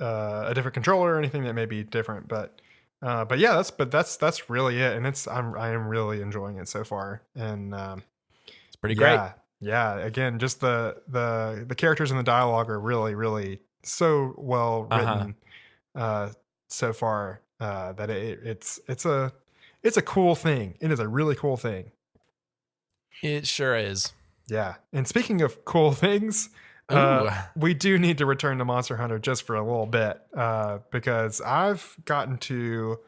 a different controller or anything, that may be different, but yeah, that's really it. And I am really enjoying it so far. And it's pretty great. Yeah. Again, just the characters and the dialogue are really, really so well written so far that it's a cool thing. It is a really cool thing. It sure is. Yeah. And speaking of cool things, we do need to return to Monster Hunter just for a little bit because I've gotten to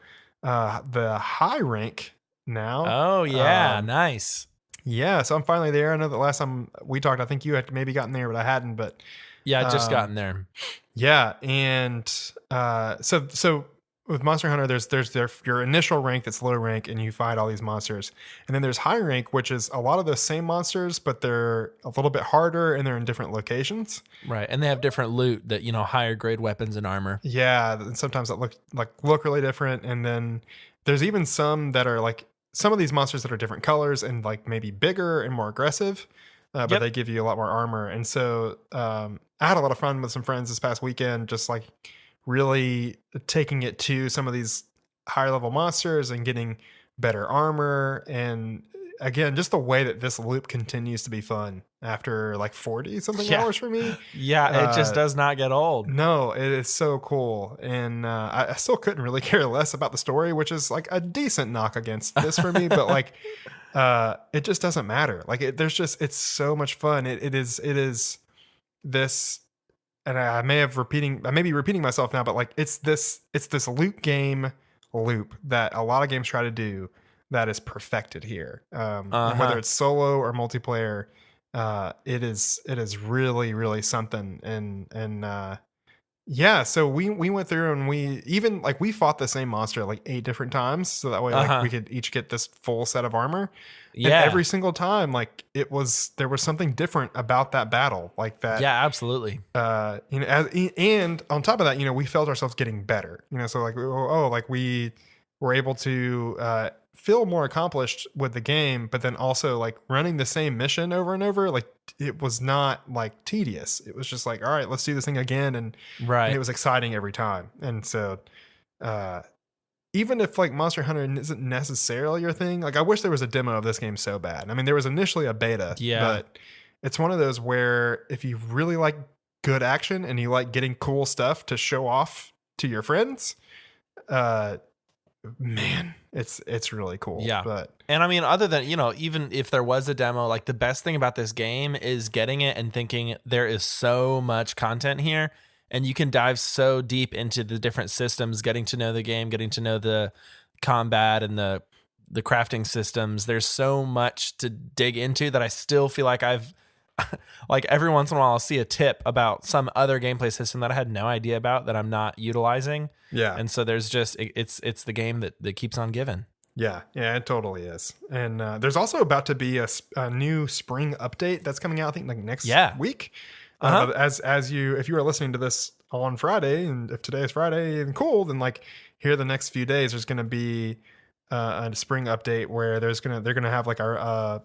the high rank now. Oh, yeah. Nice. Yeah. So I'm finally there. I know that last time we talked, I think you had maybe gotten there, but I hadn't. But yeah, I just gotten there. Yeah. And so with Monster Hunter, there's your initial rank that's low rank, and you fight all these monsters. And then there's high rank, which is a lot of those same monsters, but they're a little bit harder and they're in different locations. Right, and they have different loot that higher grade weapons and armor. Yeah, and sometimes that look really different. And then there's even some that are like some of these monsters that are different colors and like maybe bigger and more aggressive, but they give you a lot more armor. And so I had a lot of fun with some friends this past weekend, just like really taking it to some of these higher level monsters and getting better armor. And again, just the way that this loop continues to be fun after like 40 something hours for me. Yeah, it just does not get old. No, it is so cool. And I still couldn't really care less about the story, which is like a decent knock against this for me, but like it just doesn't matter. Like it's so much fun. It is this. And I may be repeating myself now, but like it's this loot game loop that a lot of games try to do that is perfected here. Whether it's solo or multiplayer, it is really, really something. And yeah, so we went through and we fought the same monster like 8 different times, so that way like we could each get this full set of armor. Yeah. And every single time, like there was something different about that battle, like that. Yeah, absolutely. And on top of that, we felt ourselves getting better. So like we were able to feel more accomplished with the game, but then also like running the same mission over and over, like it was not like tedious. It was just like, all right, let's do this thing again, and it was exciting every time. And so even if like Monster Hunter isn't necessarily your thing, like I wish there was a demo of this game so bad. I mean, there was initially a beta, but it's one of those where if you really like good action and you like getting cool stuff to show off to your friends, man, it's really cool. Yeah. And I mean, other than, even if there was a demo, like the best thing about this game is getting it and thinking there is so much content here. And you can dive so deep into the different systems, getting to know the game, getting to know the combat and the crafting systems. There's so much to dig into that I still feel like I've like every once in a while I'll see a tip about some other gameplay system that I had no idea about that I'm not utilizing. Yeah. And so there's just it's the game that keeps on giving. Yeah, it totally is. And there's also about to be a new spring update that's coming out, I think, like next week. If you are listening to this on Friday, and if today is Friday and cool, then like here the next few days there's going to be a spring update where they're going to have like a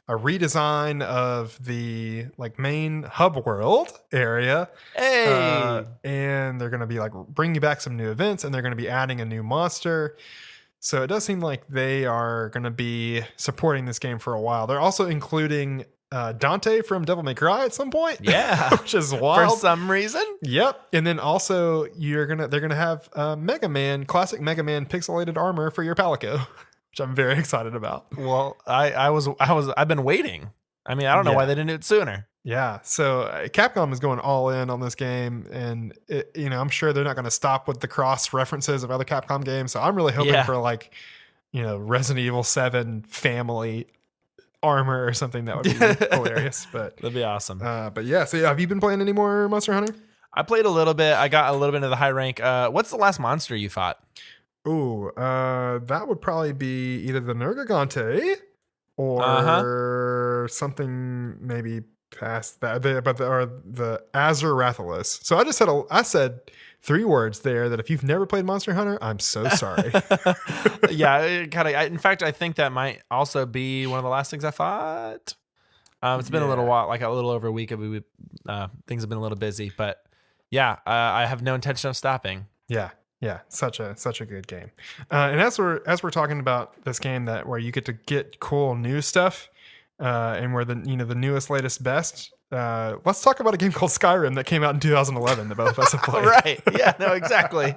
redesign of the like main Hubworld area. Hey, and they're going to be like bringing back some new events, and they're going to be adding a new monster. So it does seem like they are going to be supporting this game for a while. They're also including Dante from Devil May Cry at some point. Yeah. Which is wild. For some reason. Yep. And then also they're gonna have classic Mega Man pixelated armor for your Palico, which I'm very excited about. Well, I've been waiting. I mean, I don't know why they didn't do it sooner. Yeah, so Capcom is going all in on this game, and I'm sure they're not going to stop with the cross references of other Capcom games. So I'm really hoping for like, Resident Evil 7 family armor or something that would be hilarious. But that'd be awesome. But yeah, so have you been playing any more Monster Hunter? I played a little bit. I got a little bit into the high rank. What's the last monster you fought? Ooh, that would probably be either the Nergigante or something maybe past that, or the Azurathilus. So I said 3 words there that if you've never played Monster Hunter, I'm so sorry. Yeah, kind of. In fact, I think that might also be one of the last things I fought. It's been a little while, like a little over a week. Things have been a little busy, but yeah, I have no intention of stopping. Yeah, such a good game. And as we're talking about this game where you get to get cool new stuff, and where the newest, latest, best. Let's talk about a game called Skyrim that came out in 2011 that both of us have played. Right? Yeah. No. Exactly.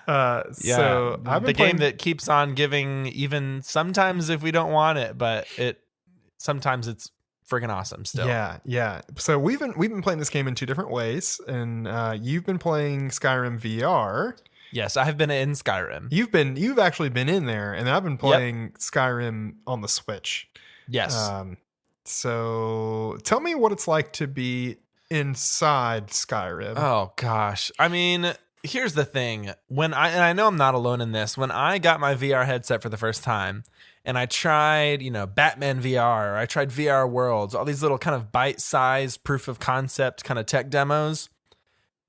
So I've been game that keeps on giving, even sometimes if we don't want it, but sometimes it's freaking awesome still. Yeah. So we've been playing this game in 2 different ways, and you've been playing Skyrim VR. Yes, I have been in Skyrim. You've actually been in there, and I've been playing Skyrim on the Switch. Yes. So tell me what it's like to be inside Skyrim. Oh gosh. I mean, here's the thing. And I know I'm not alone in this. When I got my VR headset for the first time, and I tried, Batman VR, or I tried VR Worlds, all these little kind of bite-sized proof of concept kind of tech demos.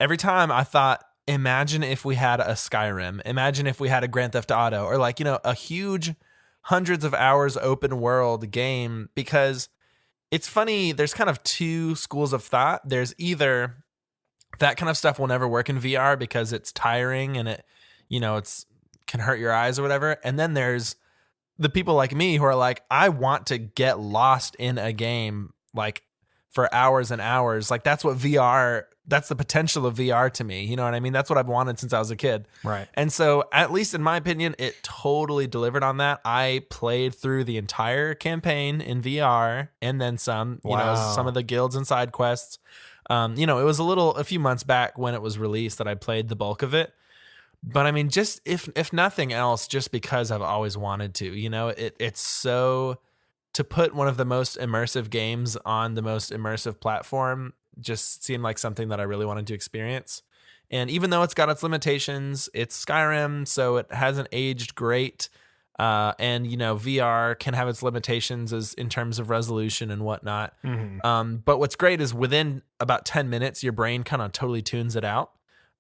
Every time I thought, imagine if we had a Skyrim. Imagine if we had a Grand Theft Auto, or like, a huge hundreds of hours open world game. Because it's funny, there's kind of 2 schools of thought. There's either that kind of stuff will never work in VR because it's tiring and it, can hurt your eyes or whatever. And then there's the people like me who are like, I want to get lost in a game like for hours and hours. Like that's the potential of VR to me. You know what I mean? That's what I've wanted since I was a kid. Right. And so, at least in my opinion, it totally delivered on that. I played through the entire campaign in VR and then some, some of the guilds and side quests. It was a few months back when it was released that I played the bulk of it. But I mean, just if nothing else, just because I've always wanted to, it's so, to put one of the most immersive games on the most immersive platform just seemed like something that I really wanted to experience. And even though it's got its limitations, it's Skyrim, so it hasn't aged great. And VR can have its limitations as in terms of resolution and whatnot. Mm-hmm. But what's great is within about 10 minutes, your brain kind of totally tunes it out.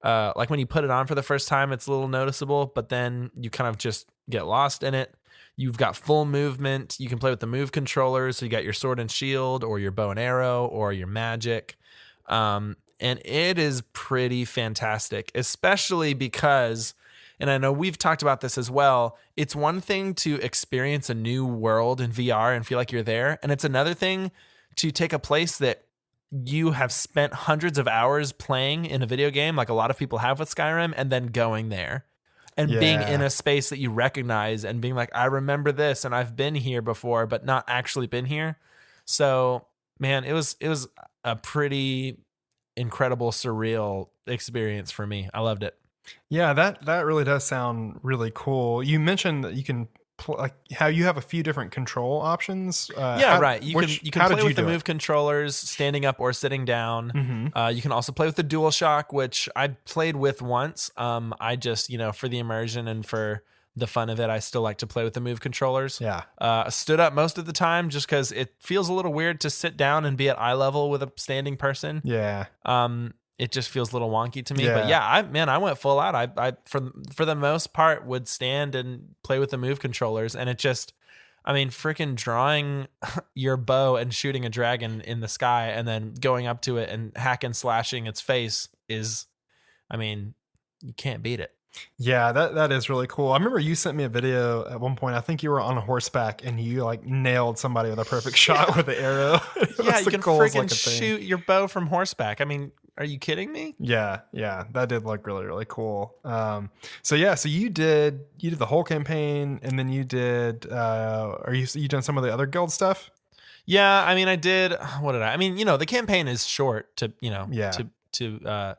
Like when you put it on for the first time, it's a little noticeable, but then you kind of just get lost in it. You've got full movement. You can play with the move controllers. So you got your sword and shield, or your bow and arrow, or your magic. And it is pretty fantastic, especially because, and I know we've talked about this as well, it's one thing to experience a new world in VR and feel like you're there. And it's another thing to take a place that you have spent hundreds of hours playing in a video game, like a lot of people have with Skyrim, and then going there and being in a space that you recognize and being like, I remember this and I've been here before, but not actually been here. So, man, it was a pretty incredible, surreal experience for me. I loved it. Yeah, that really does sound really cool. You mentioned that you can like how you have a few different control options. Right. You can play with the move controllers, standing up or sitting down. Mm-hmm. You can also play with the DualShock, which I played with once. I just, for the immersion and for the fun of it, I still like to play with the move controllers. Yeah. Stood up most of the time just because it feels a little weird to sit down and be at eye level with a standing person. Yeah. It just feels a little wonky to me. Yeah. But yeah, I went full out. I for the most part would stand and play with the move controllers, and it just, freaking drawing your bow and shooting a dragon in the sky and then going up to it and hack and slashing its face is, you can't beat it. Yeah, that is really cool. I remember you sent me a video at one point. I think you were on horseback and you like nailed somebody with a perfect shot with the arrow. Yeah, you can freaking shoot your bow from horseback. Are you kidding me? Yeah, that did look really, really cool. So you did the whole campaign, and then you did. You done some of the other guild stuff? Yeah, I mean, I did. What did I? I mean, the campaign is short to Yeah. to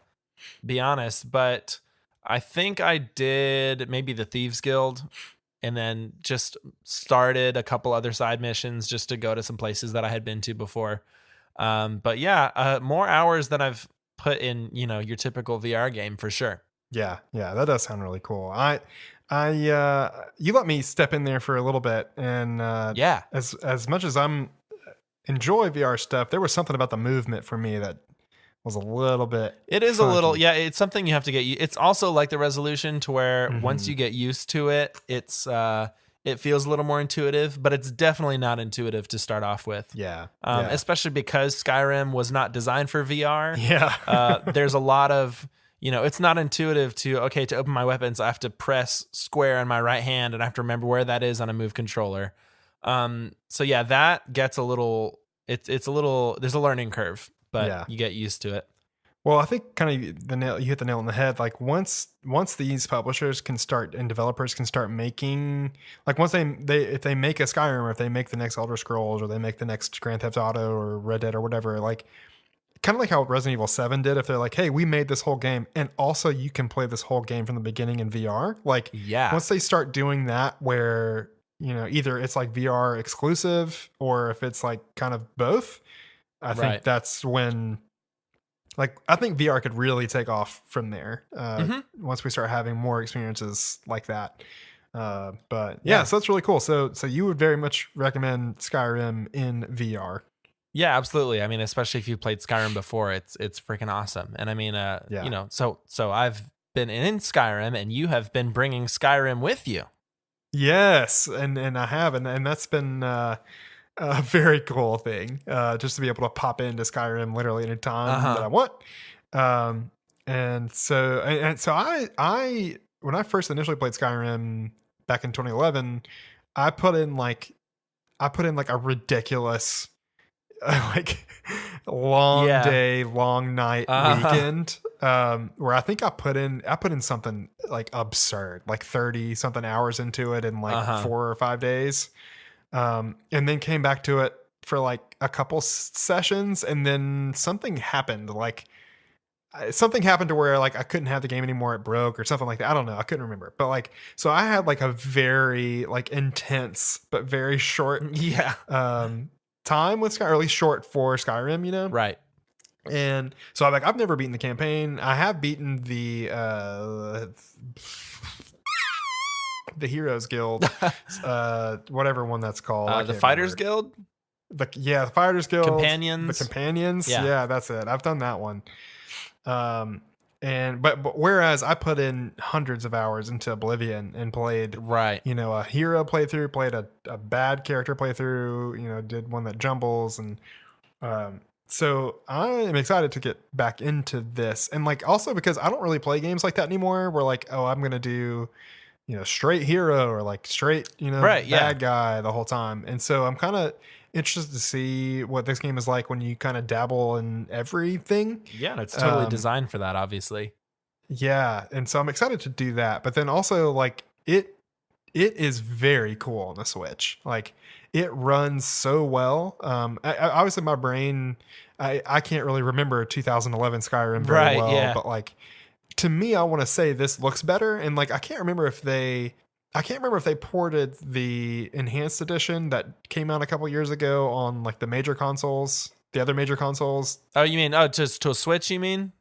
be honest, but I think I did maybe the Thieves Guild, and then just started a couple other side missions just to go to some places that I had been to before. But yeah, more hours than I've put in, your typical VR game for sure. Yeah, yeah, that does sound really cool. You let me step in there for a little bit, and Yeah. as much as I'm enjoy VR stuff, there was something about the movement for me that was a little bit It is a little, funky. yeah, it's something you have to get. It's also like the resolution to where once Hmm. you get used to it, it feels a little more intuitive, but it's definitely not intuitive to start off with. Yeah, yeah, Especially because Skyrim was not designed for VR. yeah, There's a lot of, it's not intuitive to open my weapons, I have to press square on my right hand and I have to remember where that is on a move controller. So yeah, that gets a little, it's a little, there's a learning curve, but yeah. you get used to it. Well, I think kind of you hit the nail on the head. Like once these publishers can start and developers can start making, like once they if they make a Skyrim, or if they make the next Elder Scrolls, or they make the next Grand Theft Auto or Red Dead or whatever, like kind of like how Resident Evil 7 did. If they're like, hey, we made this whole game, and also you can play this whole game from the beginning in VR. Like Yeah. once they start doing that, where either it's like VR exclusive, or if it's like kind of both, I think Right. that's when, like, I think VR could really take off from there once we start having more experiences like that. But yeah, so that's really cool. So you would very much recommend Skyrim in VR. Yeah, absolutely. I mean, especially if you played Skyrim before, it's freaking awesome. And I mean, Yeah. so I've been in Skyrim, and you have been bringing Skyrim with you. Yes, and I have, and that's been a very cool thing. Just to be able to pop into Skyrim literally any time that I want. And so I when I first initially played Skyrim back in 2011, I put in like a ridiculous like long Yeah. day, long night weekend. Where I think I put in something like absurd, like 30 something hours into it in like 4 or 5 days. And then came back to it for like a couple sessions, and then something happened. Like something happened to where like I couldn't have the game anymore. It broke or something like that. I don't know. I couldn't remember. But like, so I had like a very like intense but very short Yeah. time with Sky, or at least short for Skyrim, Right. And so I've never beaten the campaign. I have beaten the Heroes Guild, whatever one that's called. I The can't Fighters remember. Guild? The Fighters Guild. Companions? The Companions. Yeah. Yeah, that's it. I've done that one. But whereas I put in hundreds of hours into Oblivion and played, Right. a hero playthrough, played a bad character playthrough, did one that jumbles, and so I am excited to get back into this, and like also because I don't really play games like that anymore. Where like, oh, I'm gonna do, straight hero, or like straight, Right, yeah. bad guy the whole time, and so I'm kind of interested to see what this game is like when you kind of dabble in everything. Yeah, it's totally designed for that, obviously. Yeah, and so I'm excited to do that. But then also like it is very cool on the Switch. Like it runs so well. Obviously my brain, I can't really remember 2011 Skyrim very Right, well, yeah. but like to me, I want to say this looks better. And like I can't remember if they ported the enhanced edition that came out a couple years ago on like the major consoles, the other major consoles. Oh, you mean just to a Switch, you mean?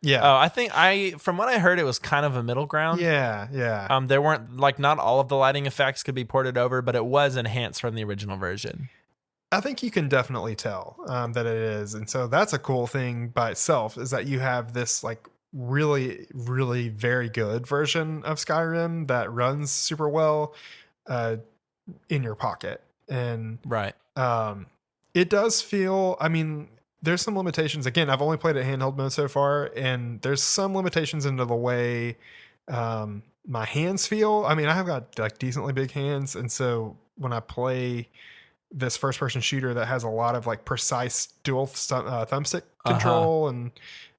Yeah. Oh, I think from what I heard, it was kind of a middle ground. Yeah, yeah. There weren't like not all of the lighting effects could be ported over, but it was enhanced from the original version. I think you can definitely tell that it is. And so that's a cool thing by itself, is that you have this like really, really very good version of Skyrim that runs super well in your pocket. And Right. it does feel, I mean, there's some limitations. Again, I've only played it handheld mode so far, and there's some limitations into the way my hands feel. I mean, I have got like decently big hands, and so when I play this first person shooter that has a lot of like precise dual thumbstick control, and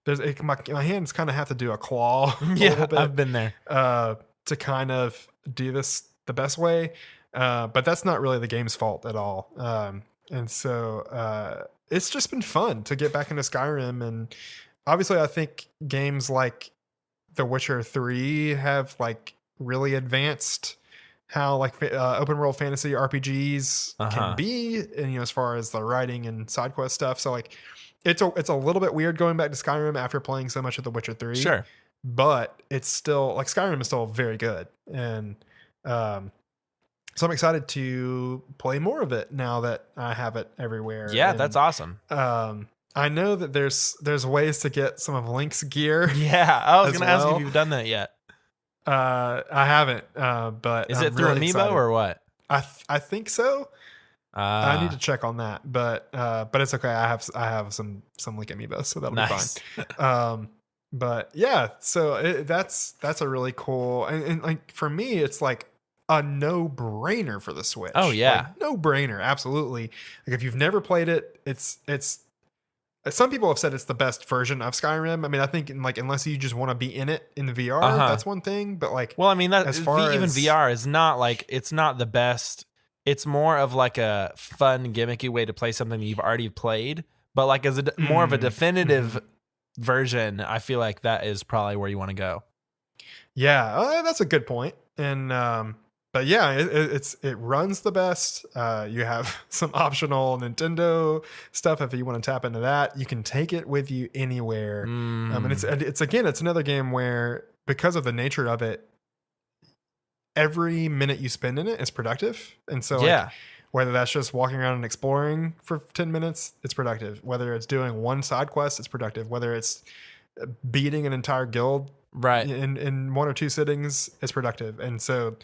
there's my hands kind of have to do a claw a little bit, I've been there to kind of do this the best way. But that's not really the game's fault at all. And so it's just been fun to get back into Skyrim. And obviously, I think games like The Witcher 3 have like really advanced how like open world fantasy RPGs can be, and as far as the writing and side quest stuff. So like it's a little bit weird going back to Skyrim after playing so much of The Witcher 3. Sure. But it's still like Skyrim is still very good. And so I'm excited to play more of it now that I have it everywhere. Yeah, and, that's awesome. I know that there's ways to get some of Link's gear. Yeah, I was going to ask if you've done that yet. I haven't, but is I'm it through really Amiibo excited. or what? I think so. I need to check on that, but it's okay. I have some Link Amiibo, so that'll nice. be fine. But yeah, so that's a really cool, and like for me, it's like a no-brainer for the Switch. Oh yeah, like, no-brainer, absolutely. Like if you've never played it, it's some people have said it's the best version of Skyrim. I mean, I think like unless you just want to be in it in the VR, that's one thing. But like, well, I mean, that even VR is not like it's not the best. It's more of like a fun, gimmicky way to play something you've already played. But like as more of a definitive version, I feel like that is probably where you want to go. Yeah, that's a good point. And but yeah, it runs the best. You have some optional Nintendo stuff if you want to tap into that. You can take it with you anywhere. And it's another game where because of the nature of it, every minute you spend in it is productive. And so like, whether that's just walking around and exploring for 10 minutes, it's productive. Whether it's doing one side quest, it's productive. Whether it's beating an entire guild in one or two sittings, it's productive. And so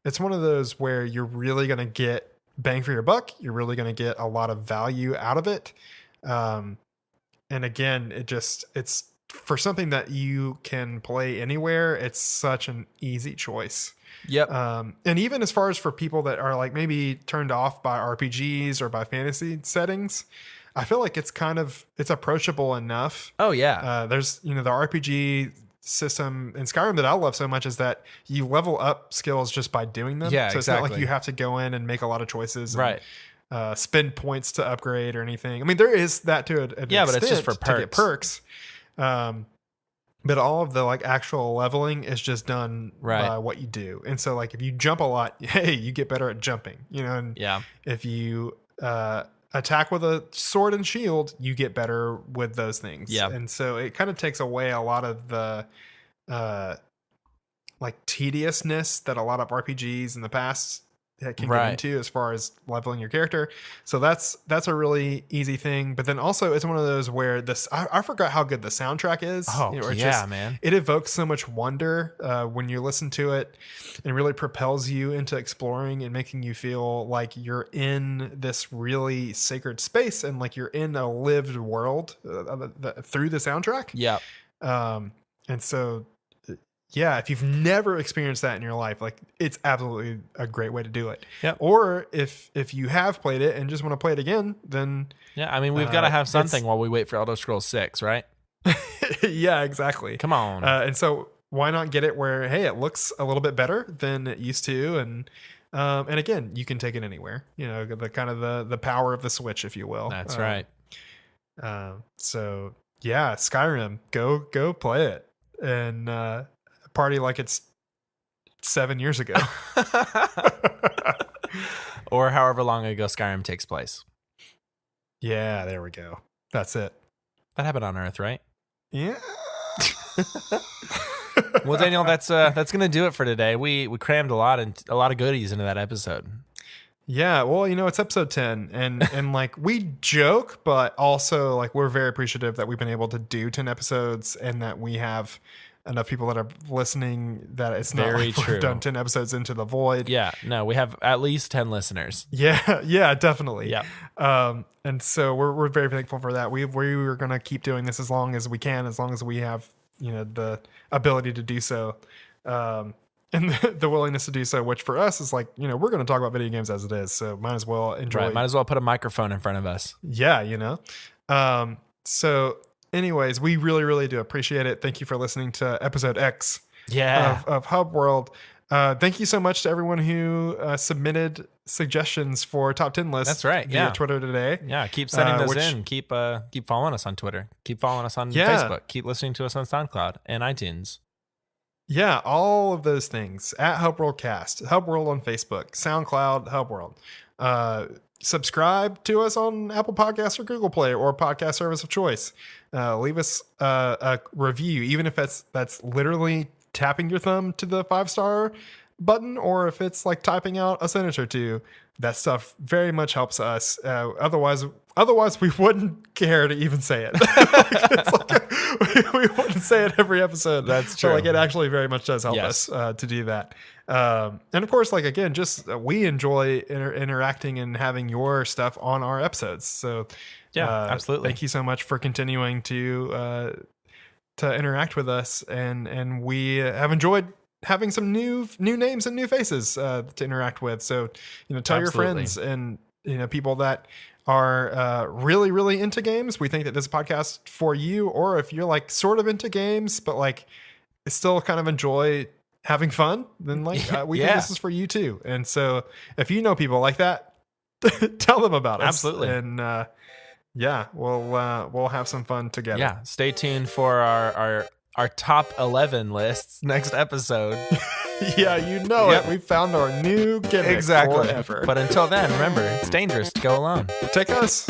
it's one of those where you're really going to get bang for your buck. You're really going to get a lot of value out of it. And again, it's for something that you can play anywhere. It's such an easy choice. Yep. And even as far as for people that are like maybe turned off by RPGs or by fantasy settings, I feel like it's approachable enough. Oh yeah. There's, the RPG system in Skyrim that I love so much is that you level up skills just by doing them. Yeah, so exactly. It's not like you have to go in and make a lot of choices. Right. And, spend points to upgrade or anything. I mean, there is that to an extent, but it's just for perks. To get perks. But all of the like actual leveling is just done by what you do. And so like if you jump a lot, hey, you get better at jumping, and if you attack with a sword and shield, you get better with those things. Yeah. And so it kind of takes away a lot of the like tediousness that a lot of RPGs in the past can get into as far as leveling your character. So that's a really easy thing. But then also it's one of those where I forgot how good the soundtrack is. Oh, man. It evokes so much wonder when you listen to it, and really propels you into exploring and making you feel like you're in this really sacred space and like you're in a lived world through the soundtrack. Yeah. And so yeah, if you've never experienced that in your life, like it's absolutely a great way to do it. Yep. Or if you have played it and just want to play it again, then I mean, we've got to have something while we wait for Elder Scrolls 6, right? Yeah, exactly. Come on. And so why not get it where, hey, it looks a little bit better than it used to, and again, you can take it anywhere. The kind of the power of the Switch, if you will. That's right. So yeah, Skyrim, go play it and party like it's 7 years ago. Or however long ago Skyrim takes place. Yeah, there we go. That's it. That happened on Earth, right? Yeah. Well, Daniel, that's gonna do it for today. We crammed a lot of goodies into that episode. Yeah, well, it's episode 10, and like we joke, but also like we're very appreciative that we've been able to do 10 episodes and that we have enough people that are listening that it's not very like true. We've done 10 episodes into the void. Yeah, no, we have at least 10 listeners. Yeah, definitely. Yeah. And so we're very thankful for that. We're going to keep doing this as long as we can, as long as we have, the ability to do so. And the willingness to do so, which for us is like, we're going to talk about video games as it is. So might as well enjoy. Right, might as well put a microphone in front of us. Yeah, So anyways, we really, really do appreciate it. Thank you for listening to episode X of Hubworld. Thank you so much to everyone who submitted suggestions for top 10 lists. That's right. Via Yeah. Twitter today. Yeah. Keep sending those in. Keep following us on Twitter. Keep following us on Facebook. Keep listening to us on SoundCloud and iTunes. Yeah, all of those things at Hubworldcast, Hubworld on Facebook, SoundCloud, Hubworld. Subscribe to us on Apple Podcasts or Google Play or podcast service of choice. Leave us a review, even if that's literally tapping your thumb to the 5-star button, or if it's like typing out a sentence or two. That stuff very much helps us. Otherwise we wouldn't care to even say it. We wouldn't say it every episode. That's true. So it actually very much does help us to do that. And of course, again, just we enjoy interacting and having your stuff on our episodes. So absolutely. Thank you so much for continuing to interact with us, and we have enjoyed having some new names and new faces to interact with. So tell your friends and people that are really, really into games. We think that this is a podcast for you, or if you're sort of into games but still kind of enjoy having fun, then we think this is for you too. And so if you know people like that, tell them about us. Absolutely. And we'll have some fun together. Yeah, stay tuned for our top 11 lists next episode. Yeah, it. We found our new gimmick. Exactly. Forever. But until then, remember, it's dangerous to go alone. Take us.